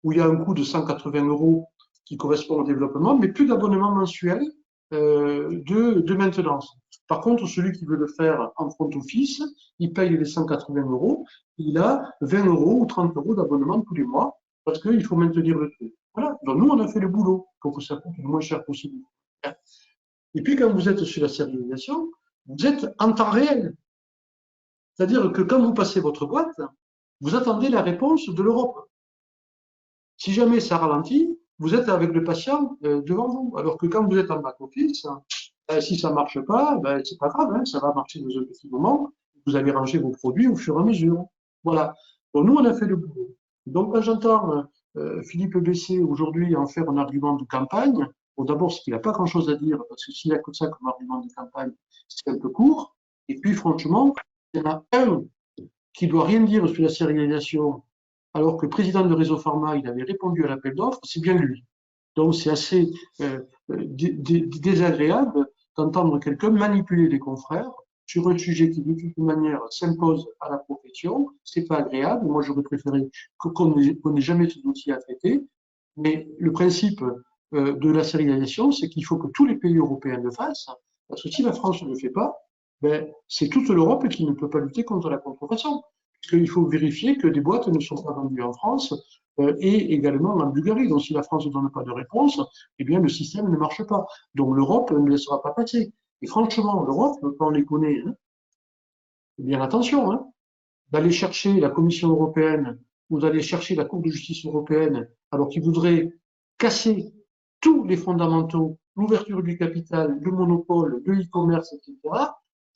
où il y a un coût de 180 € qui correspond au développement, mais plus d'abonnement mensuel de maintenance. Par contre, celui qui veut le faire en front office, il paye les 180 €, il a 20 € ou 30 € d'abonnement tous les mois parce qu'il faut maintenir le truc. Voilà. Donc nous, on a fait le boulot pour que ça coûte le moins cher possible. Et puis quand vous êtes sur la sérialisation, vous êtes en temps réel. C'est-à-dire que quand vous passez votre boîte, vous attendez la réponse de l'Europe. Si jamais ça ralentit, vous êtes avec le patient devant vous. Alors que quand vous êtes en back-office, si ça ne marche pas, c'est pas grave, hein, ça va marcher dans un petit moment. Vous allez ranger vos produits au fur et à mesure. Voilà. Donc nous, on a fait le boulot. Donc quand j'entends Philippe Bessé aujourd'hui en faire un argument de campagne, bon, d'abord, c'est qu'il n'a pas grand-chose à dire, parce que s'il n'y a que ça comme argument de campagne, c'est un peu court. Et puis, franchement, il y en a un qui ne doit rien dire sur la sérialisation, alors que le président de Réseau Pharma, il avait répondu à l'appel d'offres, c'est bien lui. Donc, c'est assez désagréable d'entendre quelqu'un manipuler les confrères sur un sujet qui, de toute manière, s'impose à la profession. C'est pas agréable. Moi, j'aurais préféré qu'on n'ait jamais ce dossier à traiter. Mais le principe de la sérialisation, c'est qu'il faut que tous les pays européens le fassent, parce que si la France ne le fait pas, c'est toute l'Europe qui ne peut pas lutter contre la contrefaçon. Puisqu'il faut vérifier que des boîtes ne sont pas vendues en France et également en Bulgarie. Donc, si la France ne donne pas de réponse, eh bien, le système ne marche pas. Donc, l'Europe ne laissera pas passer. Et franchement, l'Europe, quand on les connaît, hein, bien attention, hein, d'aller chercher la Commission européenne ou d'aller chercher la Cour de justice européenne, alors qu'ils voudraient casser tous les fondamentaux, l'ouverture du capital, le monopole, le e-commerce, etc.,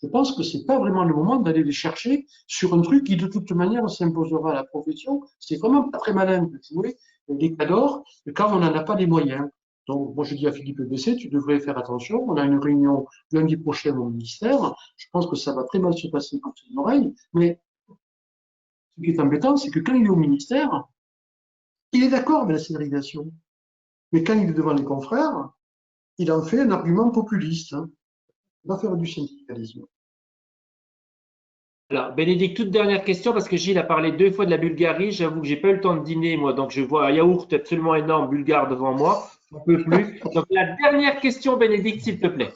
je pense que c'est pas vraiment le moment d'aller les chercher sur un truc qui, de toute manière, s'imposera à la profession. C'est vraiment pas très malin de jouer les cadors quand on n'en a pas les moyens. Donc, moi, je dis à Philippe Bessé, tu devrais faire attention. On a une réunion lundi prochain au ministère. Je pense que ça va très mal se passer pour tes oreilles. Mais ce qui est embêtant, c'est que quand il est au ministère, il est d'accord avec la sérialisation. Mais quand il est devant les confrères, il en fait un argument populiste. Hein. Il va faire du syndicalisme. Alors, Bénédicte, toute dernière question, parce que Gilles a parlé 2 fois de la Bulgarie. J'avoue que j'ai pas eu le temps de dîner, moi, donc je vois un yaourt absolument énorme bulgare devant moi. Je n'en peux plus. Donc, la dernière question, Bénédicte, s'il te plaît.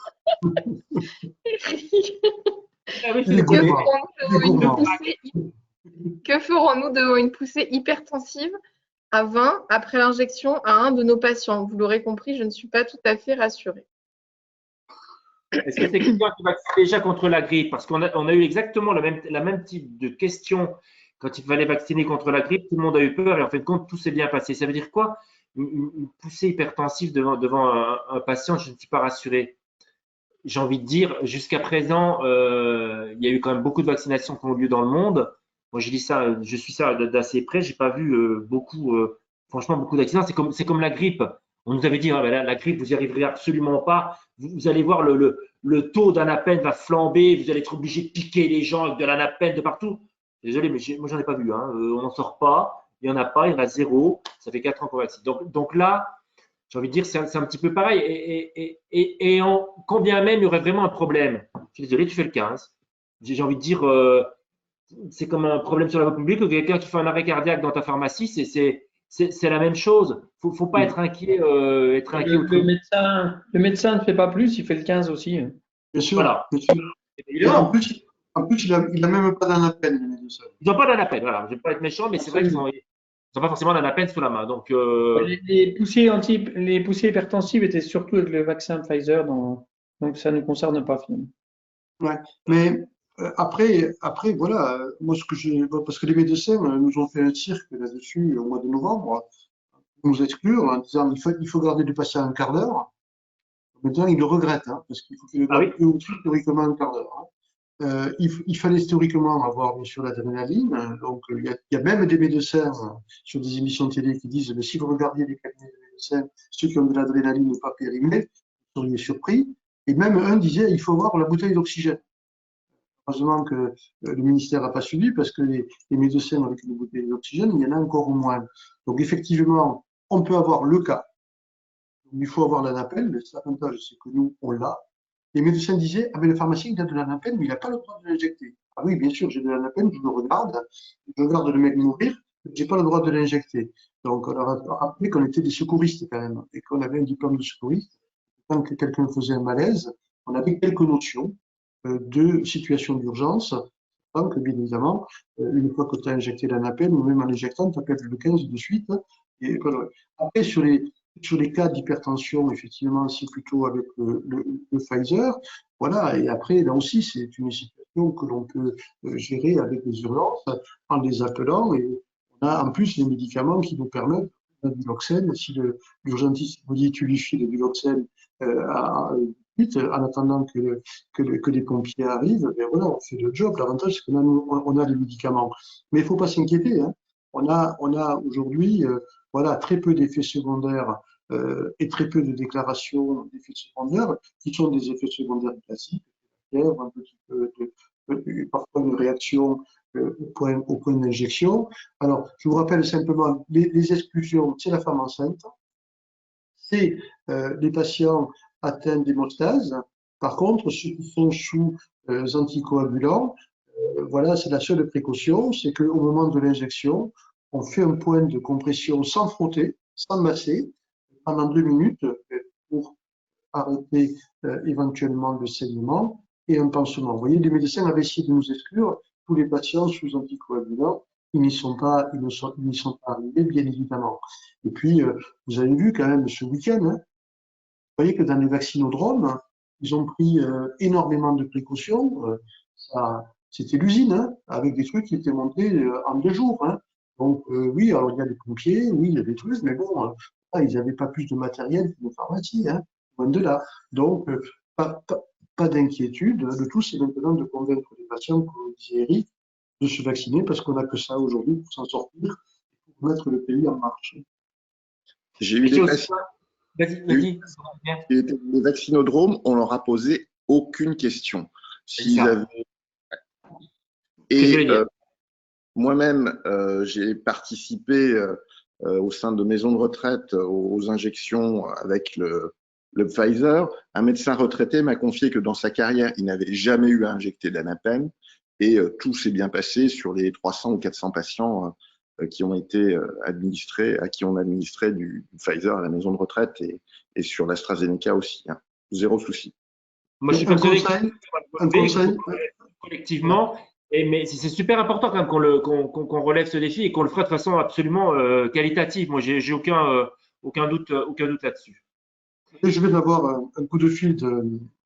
Que ferons-nous devant une poussée hypertensive à 20 après l'injection à un de nos patients? Vous l'aurez compris, je ne suis pas tout à fait rassurée. Est-ce que c'est quelqu'un qui vaccine déjà contre la grippe? Parce qu'on a eu exactement la même type de question quand il fallait vacciner contre la grippe. Tout le monde a eu peur et en fin de compte, tout s'est bien passé. Ça veut dire quoi? Une poussée hypertensive devant un patient, je ne suis pas rassuré. J'ai envie de dire, jusqu'à présent, il y a eu quand même beaucoup de vaccinations qui ont lieu dans le monde. Moi, je suis ça d'assez près. J'ai pas vu franchement, beaucoup d'accidents. C'est comme la grippe. On nous avait dit, ah, la grippe, vous n'y arriverez absolument pas. Vous allez voir, le taux d'anapène va flamber. Vous allez être obligé de piquer les gens avec de l'anapène de partout. Désolé, mais moi, j'en ai pas vu. Hein. On n'en sort pas. Il n'y en a pas. Il y en a 0. Ça fait 4 ans qu'on vaccine. Donc là, j'ai envie de dire, c'est un petit peu pareil. Et combien même il y aurait vraiment un problème? Je suis désolé, tu fais le 15. J'ai envie de dire, c'est comme un problème sur la voie publique ou quelqu'un qui fait un arrêt cardiaque dans ta pharmacie, c'est la même chose. Faut pas être inquiet. Le médecin ne fait pas plus, il fait le 15 aussi. Bien sûr. Voilà. Bien sûr. En plus, il n'a même pas d'anapène, les médecins. Ils n'ont pas d'anapène, voilà. Je ne vais pas être méchant, mais c'est vrai qu'ils n'ont pas forcément d'anapène sous la main. Donc, les poussées hypertensives étaient surtout avec le vaccin Pfizer, donc ça ne nous concerne pas finalement. Ouais, mais après, voilà, moi parce que les médecins nous ont fait un cirque là-dessus au mois de novembre, pour nous exclure en disant il faut garder le patient un quart d'heure. Maintenant, ils le regrettent, hein, parce qu'il faut qu'il le garde théoriquement un quart d'heure. Hein. Il fallait théoriquement avoir bien sûr l'adrénaline. Donc, il y a même des médecins sur des émissions de télé qui disent mais si vous regardiez les cabinets de médecins, ceux qui ont de l'adrénaline pas périmée, vous seriez surpris. Et même un disait, il faut voir la bouteille d'oxygène. Heureusement que le ministère n'a pas suivi parce que les médecins avec une bouteille d'oxygène, il y en a encore moins. Donc effectivement, on peut avoir le cas. Il faut avoir l'anapène, mais l'avantage, c'est que nous, on l'a. Les médecins disaient, ah mais le pharmacien, il a de l'anapène, mais il n'a pas le droit de l'injecter. Ah oui, bien sûr, j'ai de l'anapène, je regarde le mec mourir, j'ai pas le droit de l'injecter. Donc, on a rappelé qu'on était des secouristes quand même, et qu'on avait un diplôme de secouriste. Quand quelqu'un faisait un malaise, on avait quelques notions de situation d'urgence. Donc, bien évidemment, une fois que tu as injecté l'anapène, ou même en injectant, tu appelles le 15 de suite. Et voilà. Après, sur les cas d'hypertension, effectivement, c'est plutôt avec le Pfizer. Voilà. Et après, là aussi, c'est une situation que l'on peut gérer avec les urgences en les appelant. Et on a en plus les médicaments qui nous permettent du Duloxène. Si l'urgentiste vous dit tu lui files le Duloxène en attendant que les pompiers arrivent, ben voilà, on fait le job. L'avantage, c'est qu'on a les médicaments. Mais il ne faut pas s'inquiéter. Hein. On a aujourd'hui voilà, très peu d'effets secondaires et très peu de déclarations d'effets secondaires qui sont des effets secondaires classiques, un petit peu parfois une réaction au point d'injection. Alors, je vous rappelle simplement, les exclusions, c'est la femme enceinte, c'est les patients atteints d'hémostase. Par contre, ceux qui sont sous anticoagulants, voilà, c'est la seule précaution, c'est qu'au moment de l'injection, on fait un point de compression sans frotter, sans masser, pendant 2 minutes pour arrêter éventuellement le saignement et un pansement. Vous voyez, les médecins avaient essayé de nous exclure tous les patients sous anticoagulants. Ils n'y sont pas arrivés, bien évidemment. Et puis, vous avez vu quand même ce week-end, hein, vous voyez que dans les vaccinodromes, ils ont pris énormément de précautions. C'était l'usine, hein, avec des trucs qui étaient montés en 2 jours. Hein. Donc oui, alors il y a des pompiers, oui, il y a des trucs, mais bon, ils n'avaient pas plus de matériel que nos pharmacies, hein, loin de là. Donc pas d'inquiétude. Le tout, c'est maintenant de convaincre les patients, comme disait Eric, de se vacciner parce qu'on n'a que ça aujourd'hui pour s'en sortir, pour mettre le pays en marche. J'ai eu des patients. Les vaccinodromes, on leur a posé aucune question. Et moi-même, j'ai participé au sein de maisons de retraite aux injections avec le Pfizer. Un médecin retraité m'a confié que dans sa carrière, il n'avait jamais eu à injecter d'anapène et tout s'est bien passé sur les 300 ou 400 patients qui ont été administrés, à qui on administrait du Pfizer à la maison de retraite et sur l'AstraZeneca aussi. Hein. Zéro souci. Moi, je suis persuadé que collectivement, mais c'est super important quand même qu'on relève ce défi et qu'on le fera de façon absolument qualitative. Moi, j'ai aucun doute là-dessus. Je vais d'avoir un coup de fil,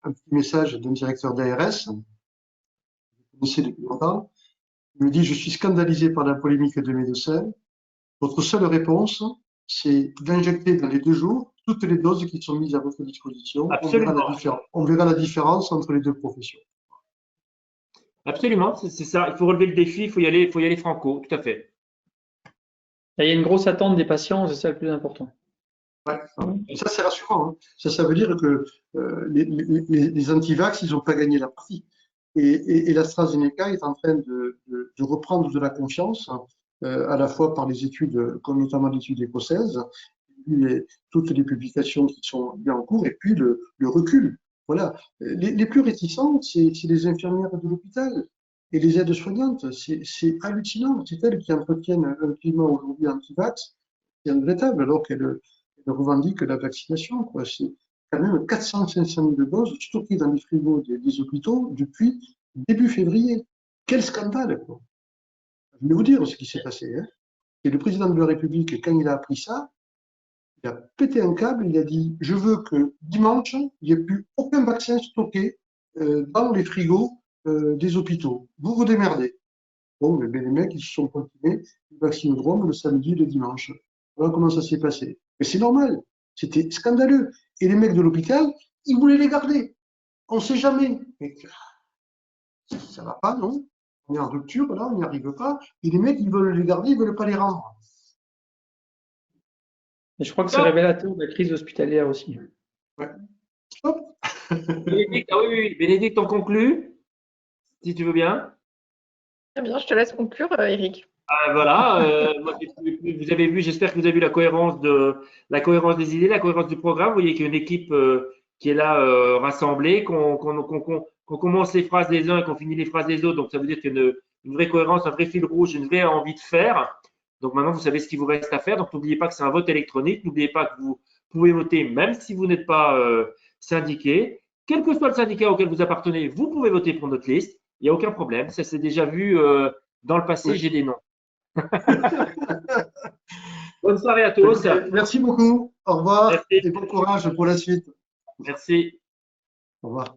un petit message d'un directeur d'ARS, je connaissais depuis longtemps. Il me dit, je suis scandalisé par la polémique des médecins. Votre seule réponse, c'est d'injecter dans les 2 jours toutes les doses qui sont mises à votre disposition. On verra la différence entre les 2 professions. Absolument, c'est ça. Il faut relever le défi, il faut y aller franco, tout à fait. Il y a une grosse attente des patients, c'est ça le plus important. Ouais, ça c'est rassurant. Hein. Ça veut dire que les antivax, ils n'ont pas gagné la partie. Et l'AstraZeneca est en train de reprendre de la confiance, à la fois par les études, comme notamment l'étude écossaise, toutes les publications qui sont bien en cours, et puis le recul. Voilà. Les plus réticents, c'est les infirmières de l'hôpital et les aides-soignantes. C'est hallucinant. C'est elles qui entretiennent un climat aujourd'hui anti-vax, c'est regrettable, alors qu'elles revendiquent la vaccination. C'est quand même 400-500 000 doses stockées dans les frigos des hôpitaux depuis début février. Quel scandale, quoi. Je vais vous dire ce qui s'est passé. Hein. Et le président de la République, quand il a appris ça, il a pété un câble, il a dit « Je veux que dimanche, il n'y ait plus aucun vaccin stocké dans les frigos des hôpitaux. Vous vous démerdez. » Bon, mais les mecs, ils se sont continués le vaccinodrome le samedi et le dimanche. Voilà comment ça s'est passé. Mais c'est normal, c'était scandaleux. Et les mecs de l'hôpital, ils voulaient les garder. On ne sait jamais. Mais ça ne va pas, non? On est en rupture, là, on n'y arrive pas. Et les mecs, ils veulent les garder, ils ne veulent pas les rendre. Et je crois que c'est révélateur de la crise hospitalière aussi. Ouais. Bénédicte, oui, oui, Bénédicte, on conclut, si tu veux bien. Très bien, je te laisse conclure, Eric. Voilà, moi, vous avez vu, j'espère que vous avez vu la cohérence des idées, la cohérence du programme. Vous voyez qu'il y a une équipe qui est là rassemblée, qu'on commence les phrases des uns et qu'on finit les phrases des autres. Donc ça veut dire qu'il y a une vraie cohérence, un vrai fil rouge, une vraie envie de faire. Donc maintenant, vous savez ce qu'il vous reste à faire. Donc n'oubliez pas que c'est un vote électronique. N'oubliez pas que vous pouvez voter même si vous n'êtes pas syndiqué. Quel que soit le syndicat auquel vous appartenez, vous pouvez voter pour notre liste. Il n'y a aucun problème. Ça s'est déjà vu dans le passé. Oui. J'ai des noms. Bonne soirée à tous. Merci beaucoup. Au revoir. Merci. Et bon courage pour la suite. Merci. Au revoir.